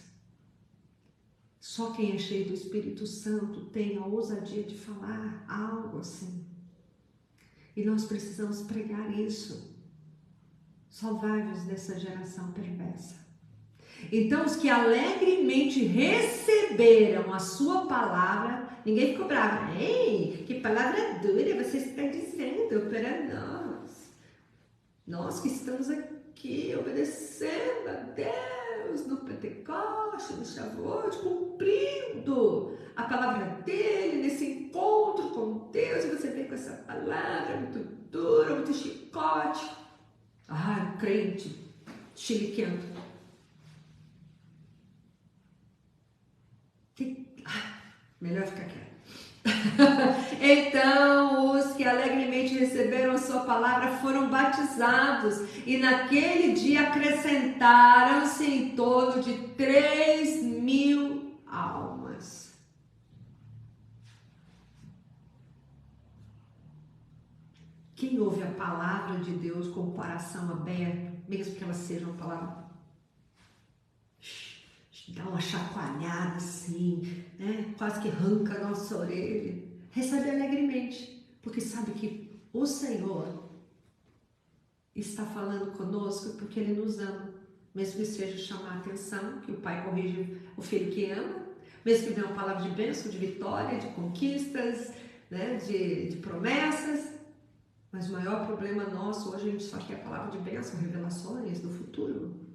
Só quem é cheio do Espírito Santo tem a ousadia de falar algo assim. E nós precisamos pregar isso. Salvai-vos dessa geração perversa. Então, os que alegremente receberam a sua palavra, ninguém ficou bravo. Ei, que palavra dura você está dizendo para nós. Nós que estamos aqui obedecendo a Deus no Pentecoste, no Shavuot, cumprindo a palavra dele nesse encontro com Deus. E você vem com essa palavra muito dura, muito chicote. Ah, crente, chiliquento. Melhor ficar quieto. Então, os que alegremente receberam a sua palavra foram batizados, e naquele dia acrescentaram-se em torno de 3.000 almas. Quem ouve a palavra de Deus com o coração aberto, mesmo que ela seja uma palavra, dá uma chacoalhada assim, né? Quase que arranca a nossa orelha, recebe alegremente, porque sabe que o Senhor está falando conosco porque Ele nos ama, mesmo que seja chamar a atenção, que o pai corrige o filho que ama, mesmo que dê uma palavra de bênção, de vitória, de conquistas, né? de promessas, mas o maior problema nosso hoje, a gente só quer a palavra de bênção, revelações do futuro.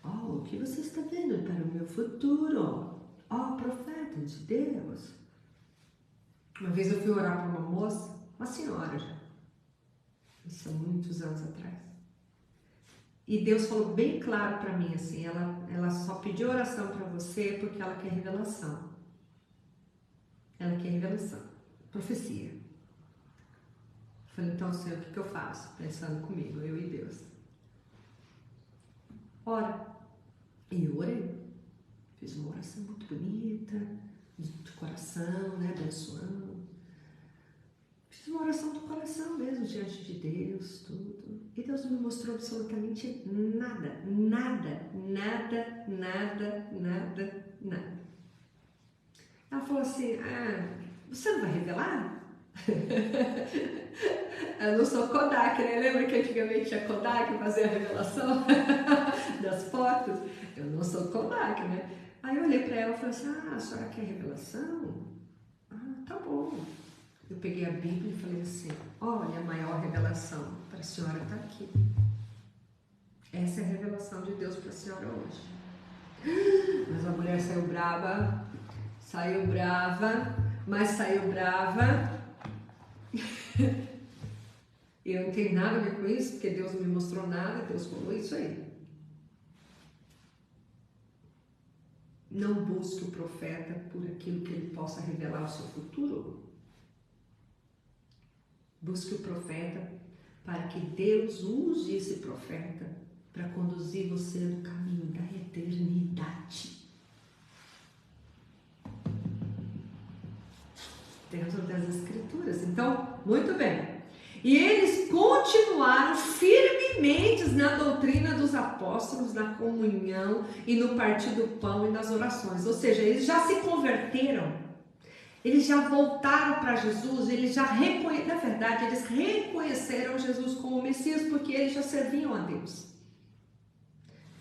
Oh, o que você está vendo para o meu futuro? Oh, profeta de Deus. Uma vez eu fui orar para uma moça, uma senhora já, isso há muitos anos atrás. E Deus falou bem claro para mim assim, ela só pediu oração para você porque ela quer revelação. Ela quer revelação, profecia. Eu falei, então, Senhor, o que eu faço? Pensando comigo, eu e Deus. Ora. E eu orei. Fiz uma oração muito bonita, de coração, né, abençoando. Fiz uma oração do coração mesmo, diante de Deus, tudo. E Deus não me mostrou absolutamente nada. Ela falou assim, você não vai revelar? Eu não sou Kodak, né? Lembra que antigamente tinha Kodak fazer a revelação das fotos? Eu não sou Kodak, né? Aí eu olhei para ela e falei assim, a senhora quer revelação? Tá bom. Eu peguei a Bíblia e falei assim, olha, a maior revelação para a senhora está aqui. Essa é a revelação de Deus para a senhora hoje. Mas a mulher saiu brava, mas saiu brava. Eu não tenho nada a ver com isso, porque Deus não me mostrou nada, Deus falou isso aí. Não busque o profeta por aquilo que ele possa revelar o seu futuro. Busque o profeta para que Deus use esse profeta para conduzir você no caminho da eternidade. Dentro das Escrituras. Então, muito bem. E eles continuaram firmemente na doutrina dos apóstolos, na comunhão e no partir do pão e nas orações. Ou seja, eles já se converteram, eles já voltaram para Jesus, eles já na verdade, eles reconheceram Jesus como Messias, porque eles já serviam a Deus.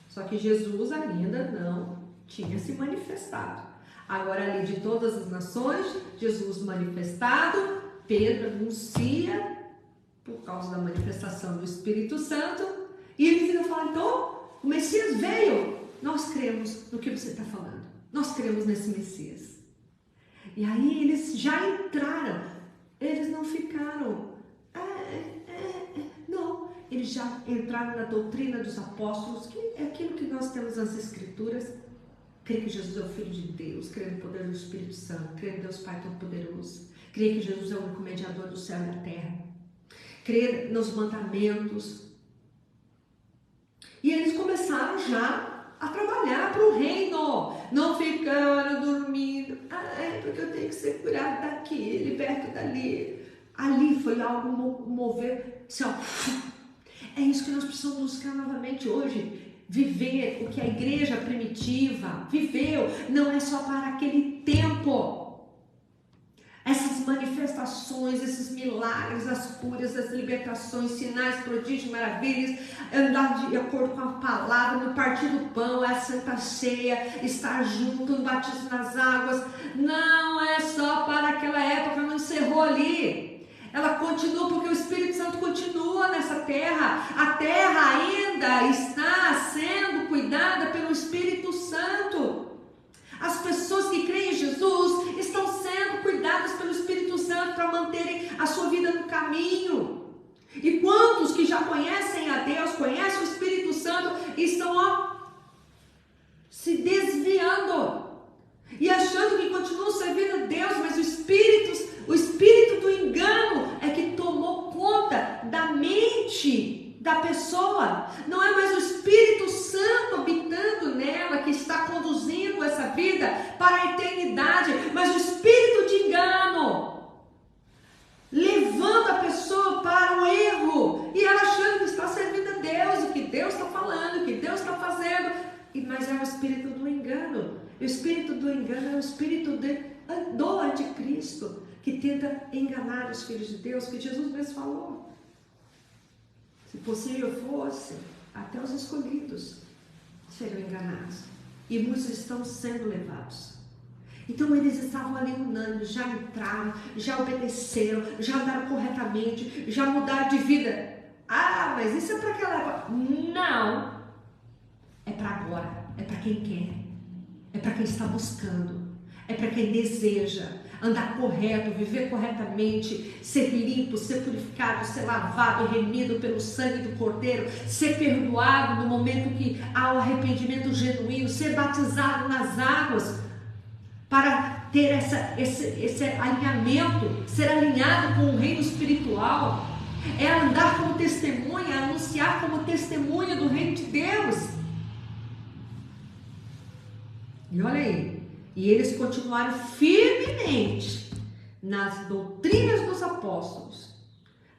Só que Jesus ainda não tinha se manifestado. Agora, ali de todas as nações, Jesus manifestado, Pedro anuncia, por causa da manifestação do Espírito Santo, e eles ainda falam, então, o Messias veio. nós cremos no que você está falando. Nós cremos nesse Messias. E aí eles já entraram. Eles não ficaram... Não. Eles já entraram na doutrina dos apóstolos, que é aquilo que nós temos nas Escrituras. Crer que Jesus é o Filho de Deus, crer no poder do Espírito Santo, crer em Deus Pai Todo-Poderoso, crer que Jesus é o único mediador do céu e da terra, crer nos mandamentos. E eles começaram já a trabalhar para o reino, não ficaram dormindo. Porque eu tenho que ser curado daqui, liberto dali. Ali foi algo mover, assim, ó. É isso que nós precisamos buscar novamente hoje. Viver o que a igreja primitiva viveu, não é só para aquele tempo. Essas manifestações, esses milagres, as curas, as libertações, sinais, prodígios, maravilhas, andar de acordo com a palavra, no partir do pão, a santa ceia, estar junto, no batismo nas águas, não é só para aquela época, não encerrou ali. Ela continua porque o Espírito Santo continua nessa terra. A terra ainda está sendo cuidada pelo Espírito Santo. As pessoas que creem em Jesus estão sendo cuidadas pelo Espírito Santo para manterem a sua vida no caminho. E quantos que já conhecem a Deus, conhecem o Espírito Santo, estão se desviando e achando que continuam servindo a Deus, mas o espírito do engano é que tomou conta da mente da pessoa. Não é mais o Espírito Santo habitando nela que está conduzindo essa vida para a eternidade, mas o espírito de engano, levando a pessoa para o erro, e ela achando que está servindo a Deus, o que Deus está falando, o que Deus está fazendo, mas é o espírito do engano. O espírito do engano é o espírito do anticristo, que tenta enganar os filhos de Deus, que Jesus mesmo falou. Se possível fosse, até os escolhidos serão enganados. E muitos estão sendo levados. Então eles estavam ali unânimes, já entraram, já obedeceram, já andaram corretamente, já mudaram de vida. Mas isso é para aquela época. Não. É para agora. É para quem quer. É para quem está buscando. É para quem deseja andar correto, viver corretamente, ser limpo, ser purificado, ser lavado, remido pelo sangue do Cordeiro, ser perdoado no momento que há o arrependimento genuíno, ser batizado nas águas, para ter esse alinhamento, ser alinhado com o reino espiritual, é andar como testemunha, anunciar como testemunha do reino de Deus. E olha aí, e eles continuaram firmemente nas doutrinas dos apóstolos,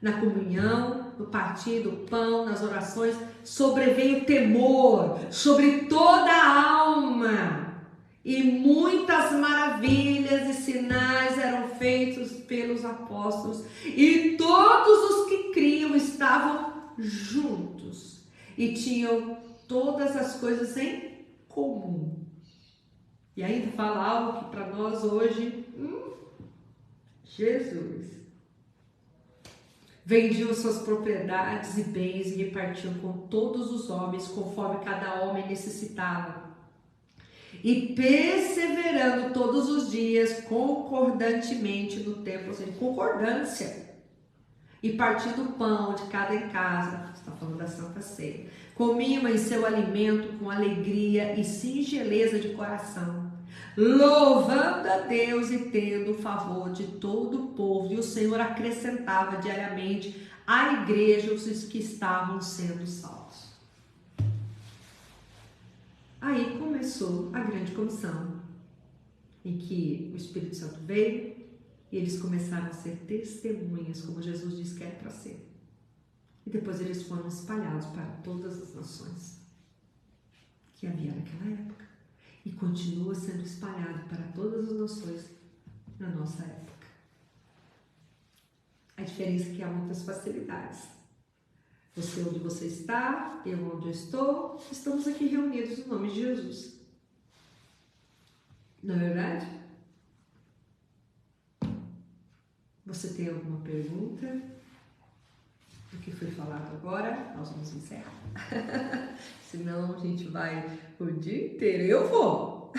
na comunhão, no partir do pão, nas orações. Sobreveio temor sobre toda a alma, e muitas maravilhas e sinais eram feitos pelos apóstolos, e todos os que criam estavam juntos e tinham todas as coisas em comum. E ainda fala algo que para nós hoje, Jesus. Vendiam suas propriedades e bens e repartiam com todos os homens, conforme cada homem necessitava. E perseverando todos os dias, concordantemente no templo, ou seja, concordância. E partindo o pão de cada em casa, está falando da Santa Ceia, comiam em seu alimento com alegria e singeleza de coração, louvando a Deus e tendo o favor de todo o povo. E o Senhor acrescentava diariamente à igreja os que estavam sendo salvos. Aí começou a grande comissão, em que o Espírito Santo veio e eles começaram a ser testemunhas, como Jesus disse que era para ser. E depois eles foram espalhados para todas as nações que havia naquela época. E continua sendo espalhado para todas as nações na nossa época. A diferença é que há muitas facilidades. Você onde você está, eu onde eu estou, estamos aqui reunidos no nome de Jesus. Não é verdade? Você tem alguma pergunta? o que foi falado agora, nós vamos encerrar. Senão a gente vai o dia inteiro. Eu vou!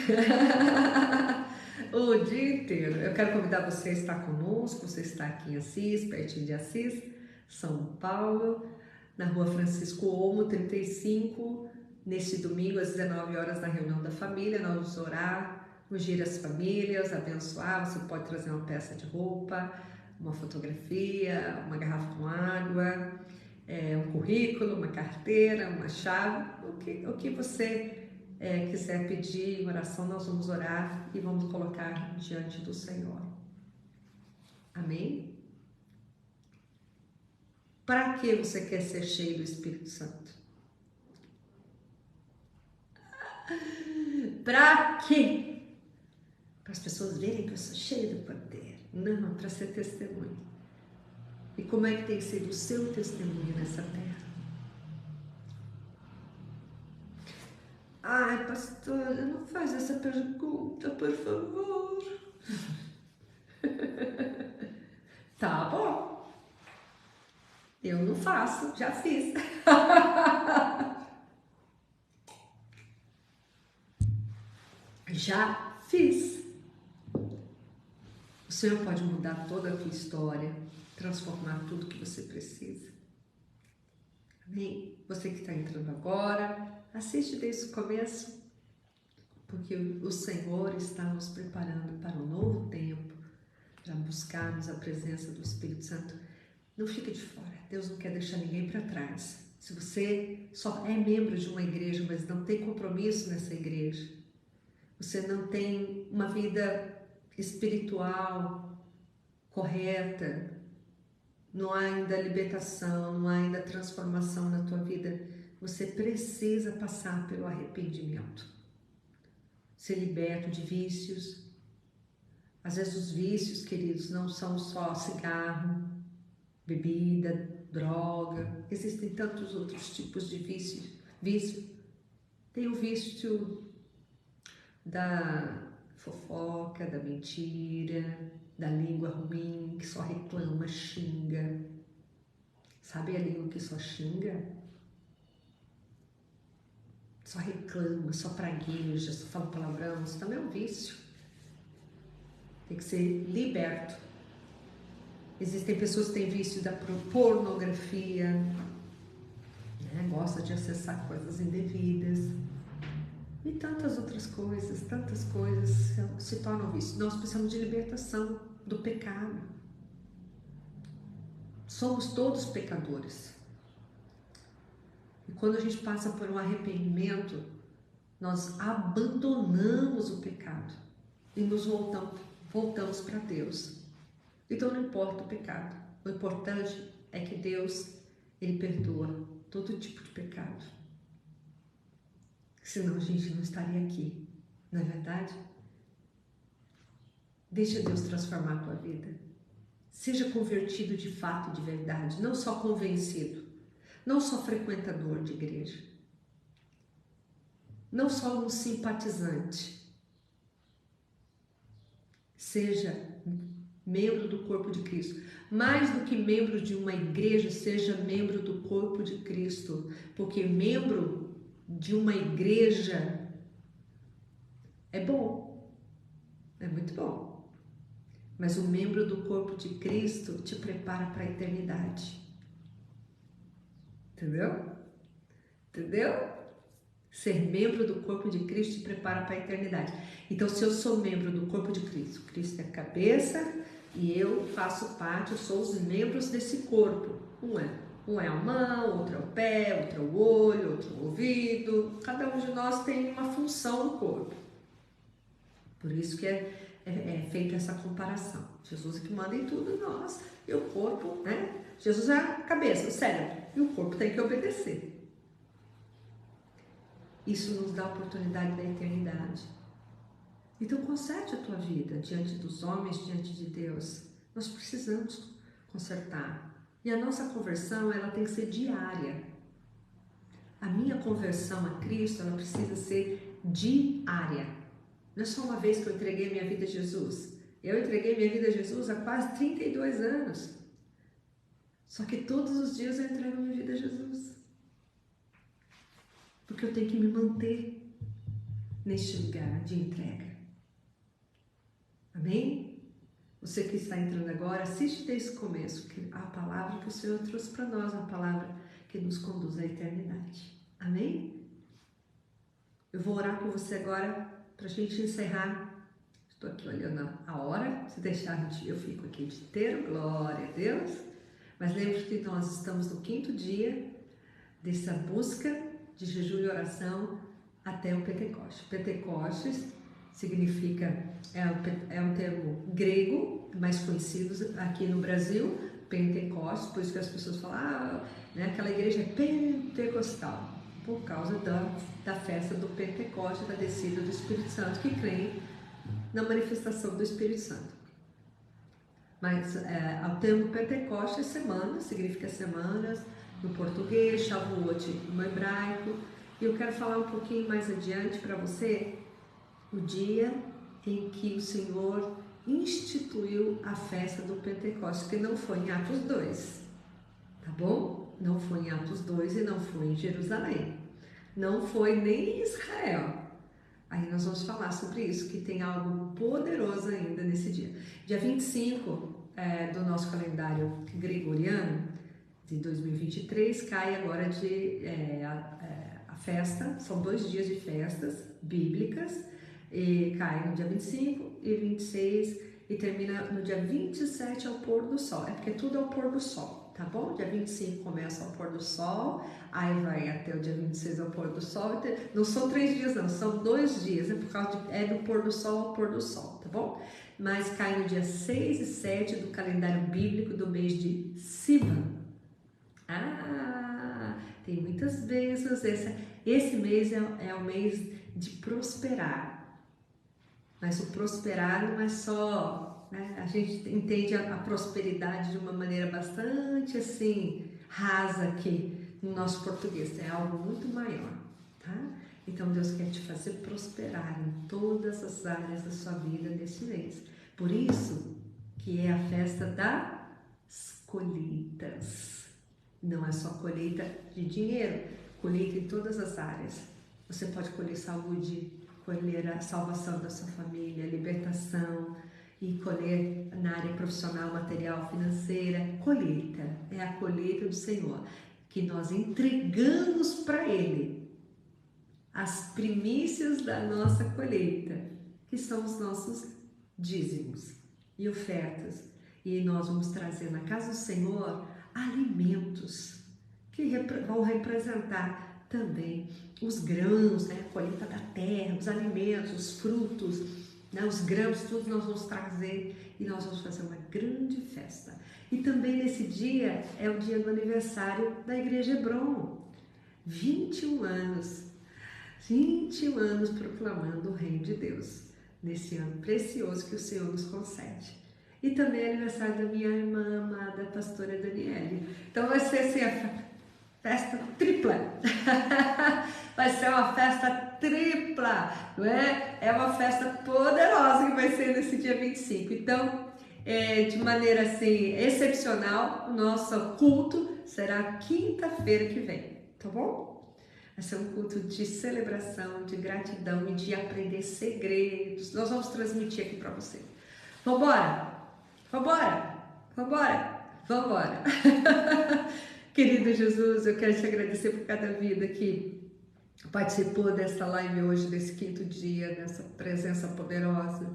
O dia inteiro. Eu quero convidar você a estar conosco. Você está aqui em Assis, pertinho de Assis, São Paulo, na rua Francisco Olmo, 35, neste domingo às 19 horas na reunião da família. Nós vamos orar, ungir as famílias, abençoar. Você pode trazer uma peça de roupa, uma fotografia, uma garrafa com água, um currículo, uma carteira, uma chave, o que você quiser pedir em oração, nós vamos orar e vamos colocar diante do Senhor. Amém? Para que você quer ser cheio do Espírito Santo? Para quê? Para as pessoas verem que eu sou cheia do poder. Não, para ser testemunho. E como é que tem sido o seu testemunho nessa terra? Ai, pastora, não faz essa pergunta, por favor. Tá bom. Eu não faço, já fiz. Já fiz. O Senhor pode mudar toda a tua história, transformar tudo que você precisa. Amém? Você que está entrando agora, assiste desde o começo, porque o Senhor está nos preparando para um novo tempo, para buscarmos a presença do Espírito Santo. Não fica de fora, Deus não quer deixar ninguém para trás. Se você só é membro de uma igreja, mas não tem compromisso nessa igreja, você não tem uma vida espiritual correta, não há ainda libertação, não há ainda transformação na tua vida, você precisa passar pelo arrependimento. Ser liberto de vícios. Às vezes os vícios, queridos, não são só cigarro, bebida, droga. Existem tantos outros tipos de vício. Tem o vício da fofoca, da mentira, da língua ruim, que só reclama, xinga. Sabe a língua que só xinga? Só reclama, só pragueja, só fala palavrão. Isso também é um vício. Tem que ser liberto. Existem pessoas que têm vício da pornografia, né? Gosta de acessar coisas indevidas. E tantas outras coisas, se tornam vício. Nós precisamos de libertação do pecado. Somos todos pecadores. E quando a gente passa por um arrependimento, nós abandonamos o pecado e nos voltamos para Deus. Então não importa o pecado. O importante é que Deus, Ele perdoa todo tipo de pecado. Senão a gente não estaria aqui, não é verdade? Deixa Deus transformar a tua vida. Seja convertido de fato, de verdade, não só convencido, não só frequentador de igreja, não só um simpatizante. Seja membro do corpo de Cristo. Mais do que membro de uma igreja, seja membro do corpo de Cristo, porque membro de uma igreja é bom, é muito bom, mas o membro do corpo de Cristo te prepara para a eternidade. Entendeu? Ser membro do corpo de Cristo te prepara para a eternidade. Então, se eu sou membro do corpo de Cristo, Cristo é a cabeça e eu faço parte, eu sou os membros desse corpo. Um é a mão, outro é o pé, outro é o olho, outro é o ouvido. Cada um de nós tem uma função no corpo. Por isso que é feita essa comparação. Jesus é que manda em tudo nós. E o corpo, né? Jesus é a cabeça, o cérebro. E o corpo tem que obedecer. Isso nos dá a oportunidade da eternidade. Então conserte a tua vida diante dos homens, diante de Deus. Nós precisamos consertar. E a nossa conversão, ela tem que ser diária. A minha conversão a Cristo, ela precisa ser diária. Não é só uma vez que eu entreguei minha vida a Jesus. Eu entreguei minha vida a Jesus há quase 32 anos. Só que todos os dias eu entrego minha vida a Jesus. Porque eu tenho que me manter neste lugar de entrega. Amém? Você que está entrando agora, assiste desde o começo, que a palavra que o Senhor trouxe para nós, a palavra que nos conduz à eternidade. Amém? Eu vou orar por você agora, para a gente encerrar. Estou aqui olhando a hora, se deixar eu fico aqui de inteiro, glória a Deus. Mas lembre que nós estamos no 5º dia dessa busca de jejum e oração até o Pentecostes. Pentecostes significa, é um termo grego, mais conhecido aqui no Brasil, Pentecostes, por isso que as pessoas falam, né, aquela igreja é pentecostal, por causa da festa do Pentecostes, da descida do Espírito Santo, que creem na manifestação do Espírito Santo. Mas o termo Pentecostes é semana, significa semanas no português, Shavuot no hebraico. E eu quero falar um pouquinho mais adiante para você o dia em que o Senhor instituiu a festa do Pentecostes, que não foi em Atos 2, tá bom? Não foi em Atos 2 e não foi em Jerusalém, não foi nem em Israel. Aí nós vamos falar sobre isso, que tem algo poderoso ainda nesse dia. Dia 25 do nosso calendário gregoriano de 2023, cai agora a festa, são 2 dias de festas bíblicas, e cai no dia 25 e 26 e termina no dia 27 ao pôr do sol. É porque tudo é ao pôr do sol, tá bom? Dia 25 começa ao pôr do sol, aí vai até o dia 26 ao pôr do sol. Não são 3 dias não, são 2 dias, por causa do pôr do sol ao pôr do sol, tá bom? Mas cai no dia 6 e 7 do calendário bíblico do mês de Sivan. Tem muitas bênçãos. Esse mês é o mês de prosperar. Mas o prosperar não é só, né? A gente entende a prosperidade de uma maneira bastante assim, rasa aqui no nosso português. É algo muito maior, tá? Então Deus quer te fazer prosperar em todas as áreas da sua vida nesse mês. Por isso que é a festa das colheitas. Não é só colheita de dinheiro, colheita em todas as áreas. Você pode colher saúde, colher a salvação da sua família, libertação, e colher na área profissional, material, financeira. Colheita, é a colheita do Senhor, que nós entregamos para Ele as primícias da nossa colheita, que são os nossos dízimos e ofertas. E nós vamos trazer na casa do Senhor alimentos que vão representar também os grãos, né? A colheita da terra, os alimentos, os frutos, né? Os grãos, tudo nós vamos trazer e nós vamos fazer uma grande festa. E também nesse dia é o dia do aniversário da Igreja Hebron. 21 anos proclamando o reino de Deus, nesse ano precioso que o Senhor nos concede. E também é aniversário da minha irmã amada, a pastora Daniele. Então vai ser assim, a festa tripla. Vai ser uma festa tripla, não é? É uma festa poderosa que vai ser nesse dia 25. Então, de maneira assim, excepcional, o nosso culto será quinta-feira que vem, tá bom? Vai ser um culto de celebração, de gratidão e de aprender segredos. Nós vamos transmitir aqui para você. Vambora? Vambora! Vambora! Vambora! Querido Jesus, eu quero te agradecer por cada vida que participou desta live hoje, desse 5º dia, dessa presença poderosa.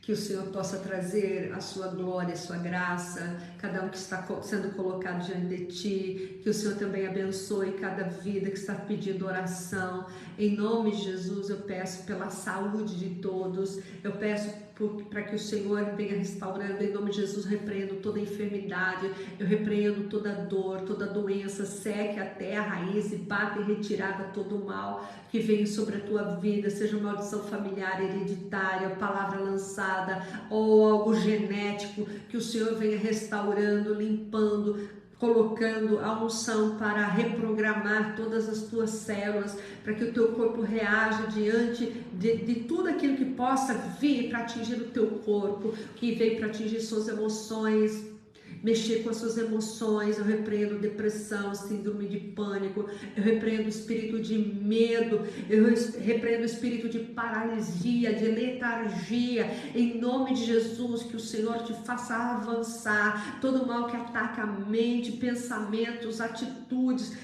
Que o Senhor possa trazer a sua glória, a sua graça, cada um que está sendo colocado diante de Ti, que o Senhor também abençoe cada vida que está pedindo oração. Em nome de Jesus, eu peço pela saúde de todos, eu peço para que o Senhor venha restaurando. Em nome de Jesus, repreendo toda enfermidade, eu repreendo toda dor, toda doença, seque até a raiz e bata em retirada todo o mal que venha sobre a tua vida, seja maldição familiar, hereditária, palavra lançada ou algo genético, que o Senhor venha restaurando, limpando, colocando a unção para reprogramar todas as tuas células, para que o teu corpo reaja diante de tudo aquilo que possa vir para atingir o teu corpo, que veio para atingir suas emoções, mexer com as suas emoções. Eu repreendo depressão, síndrome de pânico, eu repreendo o espírito de medo, eu repreendo o espírito de paralisia, de letargia, em nome de Jesus. Que o Senhor te faça avançar. Todo mal que ataca a mente, pensamentos, atitudes,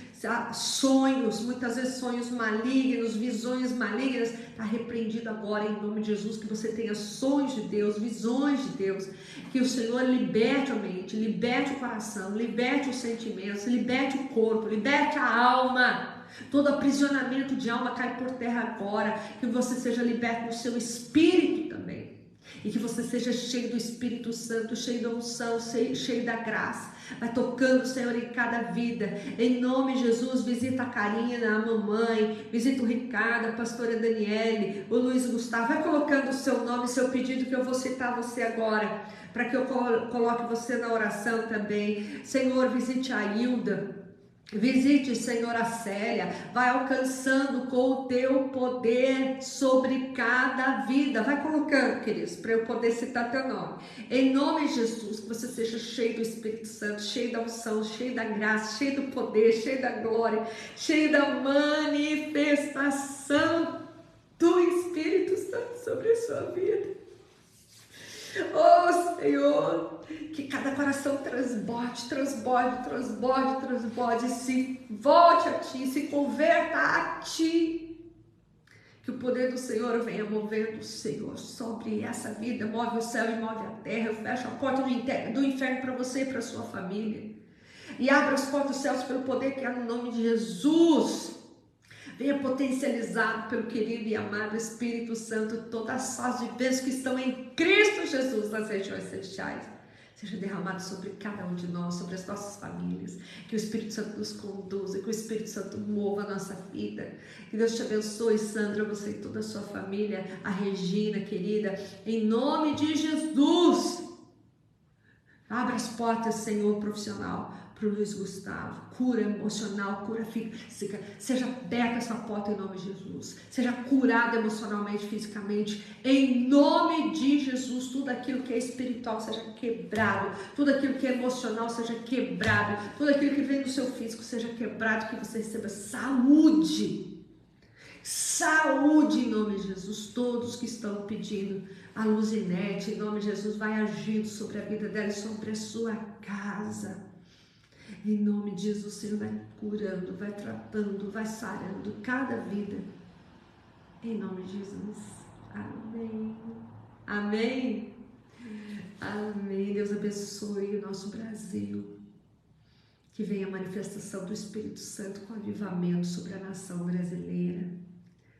sonhos, muitas vezes sonhos malignos, visões malignas, está repreendido agora em nome de Jesus. Que você tenha sonhos de Deus, visões de Deus, que o Senhor liberte a mente, liberte o coração, liberte os sentimentos, liberte o corpo, liberte a alma. Todo aprisionamento de alma cai por terra agora. Que você seja liberto no seu espírito também, e que você seja cheio do Espírito Santo, cheio da unção, cheio da graça. Vai tocando, Senhor, em cada vida. Em nome de Jesus, visita a Karina, a mamãe, visita o Ricardo, a pastora Daniele, o Luiz Gustavo. Vai colocando o seu nome, seu pedido, que eu vou citar você agora, para que eu coloque você na oração também. Senhor, visite a Hilda. Visite, Senhor, a Célia. Vai alcançando com o teu poder sobre cada vida. Vai colocando, queridos, para eu poder citar teu nome. Em nome de Jesus, que você seja cheio do Espírito Santo, cheio da unção, cheio da graça, cheio do poder, cheio da glória, cheio da manifestação do Espírito Santo sobre a sua vida. Oh, Senhor, que cada coração transborde, se volte a Ti, se converta a Ti. Que o poder do Senhor venha movendo, Senhor, sobre essa vida. Move o céu e move a terra. Eu fecho a porta do inferno para você e para sua família. E abra as portas dos céus pelo poder que há no nome de Jesus. Venha potencializado pelo querido e amado Espírito Santo, todas as sortes de bênçãos que estão em Cristo Jesus nas regiões celestiais. Seja derramado sobre cada um de nós, sobre as nossas famílias. Que o Espírito Santo nos conduza, que o Espírito Santo mova a nossa vida. Que Deus te abençoe, Sandra, você e toda a sua família, a Regina, querida, em nome de Jesus. Abra as portas, Senhor, profissional, para o Luiz Gustavo. Cura emocional, cura física. Seja aberta essa porta em nome de Jesus. Seja curado emocionalmente, fisicamente. Em nome de Jesus. Tudo aquilo que é espiritual seja quebrado. Tudo aquilo que é emocional seja quebrado. Tudo aquilo que vem do seu físico seja quebrado. Que você receba saúde. Saúde em nome de Jesus. Todos que estão pedindo, a Luzinete, em nome de Jesus, vai agindo sobre a vida dela e sobre a sua casa. Em nome de Jesus, o Senhor vai curando, vai tratando, vai sarando cada vida. Em nome de Jesus. Amém. Amém. Amém. Deus abençoe o nosso Brasil. Que venha a manifestação do Espírito Santo com avivamento sobre a nação brasileira.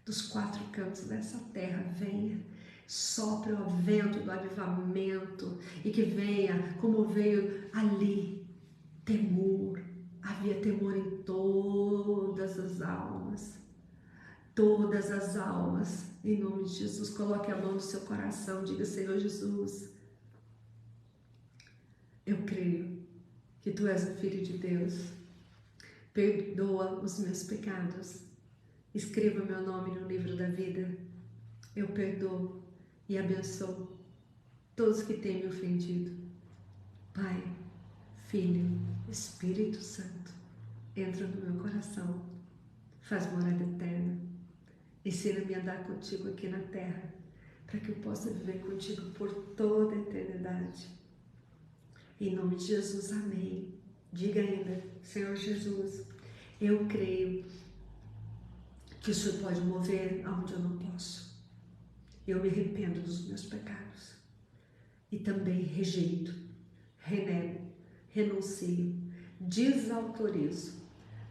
Dos quatro cantos dessa terra, venha. Sopre o vento do avivamento e que venha, como veio ali, temor. Havia temor em todas as almas. Todas as almas. Em nome de Jesus, coloque a mão no seu coração. Diga: Senhor Jesus, eu creio que Tu és o Filho de Deus. Perdoa os meus pecados. Escreva meu nome no livro da vida. Eu perdoo e abençoo todos que têm me ofendido. Pai, Filho, Espírito Santo, entra no meu coração, faz morada eterna. Ensina-me a andar contigo aqui na terra, para que eu possa viver contigo por toda a eternidade. Em nome de Jesus, amém. Diga ainda: Senhor Jesus, eu creio que o Senhor pode mover aonde eu não posso. Eu me arrependo dos meus pecados e também rejeito, renego, renuncio, desautorizo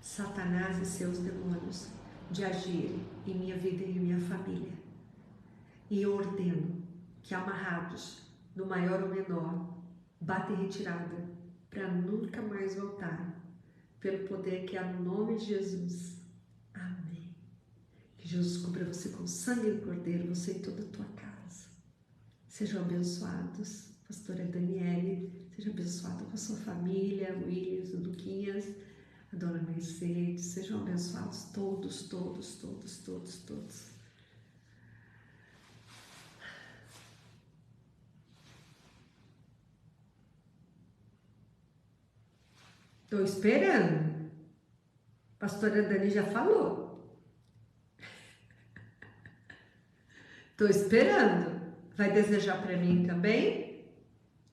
Satanás e seus demônios de agirem em minha vida e em minha família. E eu ordeno que, amarrados, no maior ou menor, bata em retirada para nunca mais voltar, pelo poder que há no nome de Jesus. Amém. Que Jesus cubra você com sangue do Cordeiro, você e toda a tua casa. Sejam abençoados, pastora Daniele, seja abençoada com a sua família, o Williams, o Luquinhas, a dona Mercedes, sejam abençoados todos. Estou esperando. Pastora Dani já falou. Estou esperando. Vai desejar para mim também?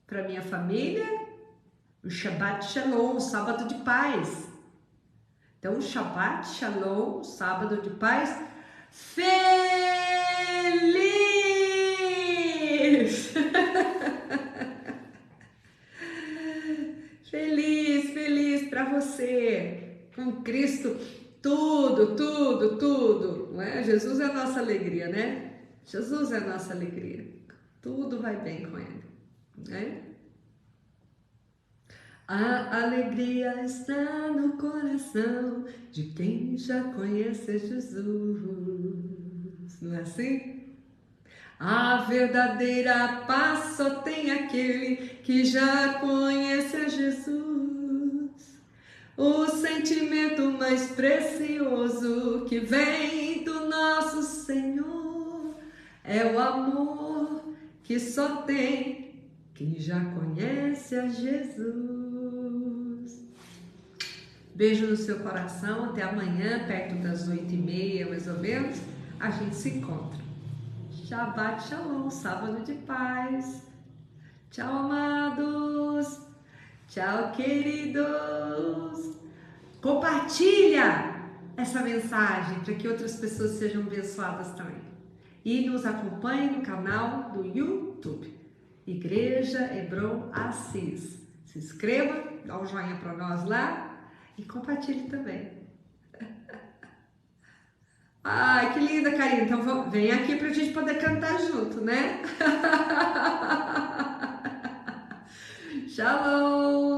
Para minha família? O Shabbat Shalom, o sábado de paz. Então, Shabbat Shalom, sábado de paz. Feliz! Feliz, feliz para você. Com Cristo, tudo, não é? Jesus é a nossa alegria, né? Jesus é a nossa alegria. Tudo vai bem com Ele, né? A alegria está no coração de quem já conhece Jesus. Não é assim? A verdadeira paz só tem aquele que já conhece a Jesus. O sentimento mais precioso que vem do nosso Senhor é o amor que só tem quem já conhece a Jesus. Beijo no seu coração, até amanhã, perto das 8h30, mais ou menos, a gente se encontra. Shabbat Shalom, sábado de paz. Tchau, amados. Tchau, queridos. Compartilha essa mensagem para que outras pessoas sejam abençoadas também. E nos acompanhe no canal do YouTube, Igreja Hebron Assis. Se inscreva, dá um joinha para nós lá e compartilhe também. Ai, que linda, Karina. Então vem aqui pra gente poder cantar junto, né? Shalom!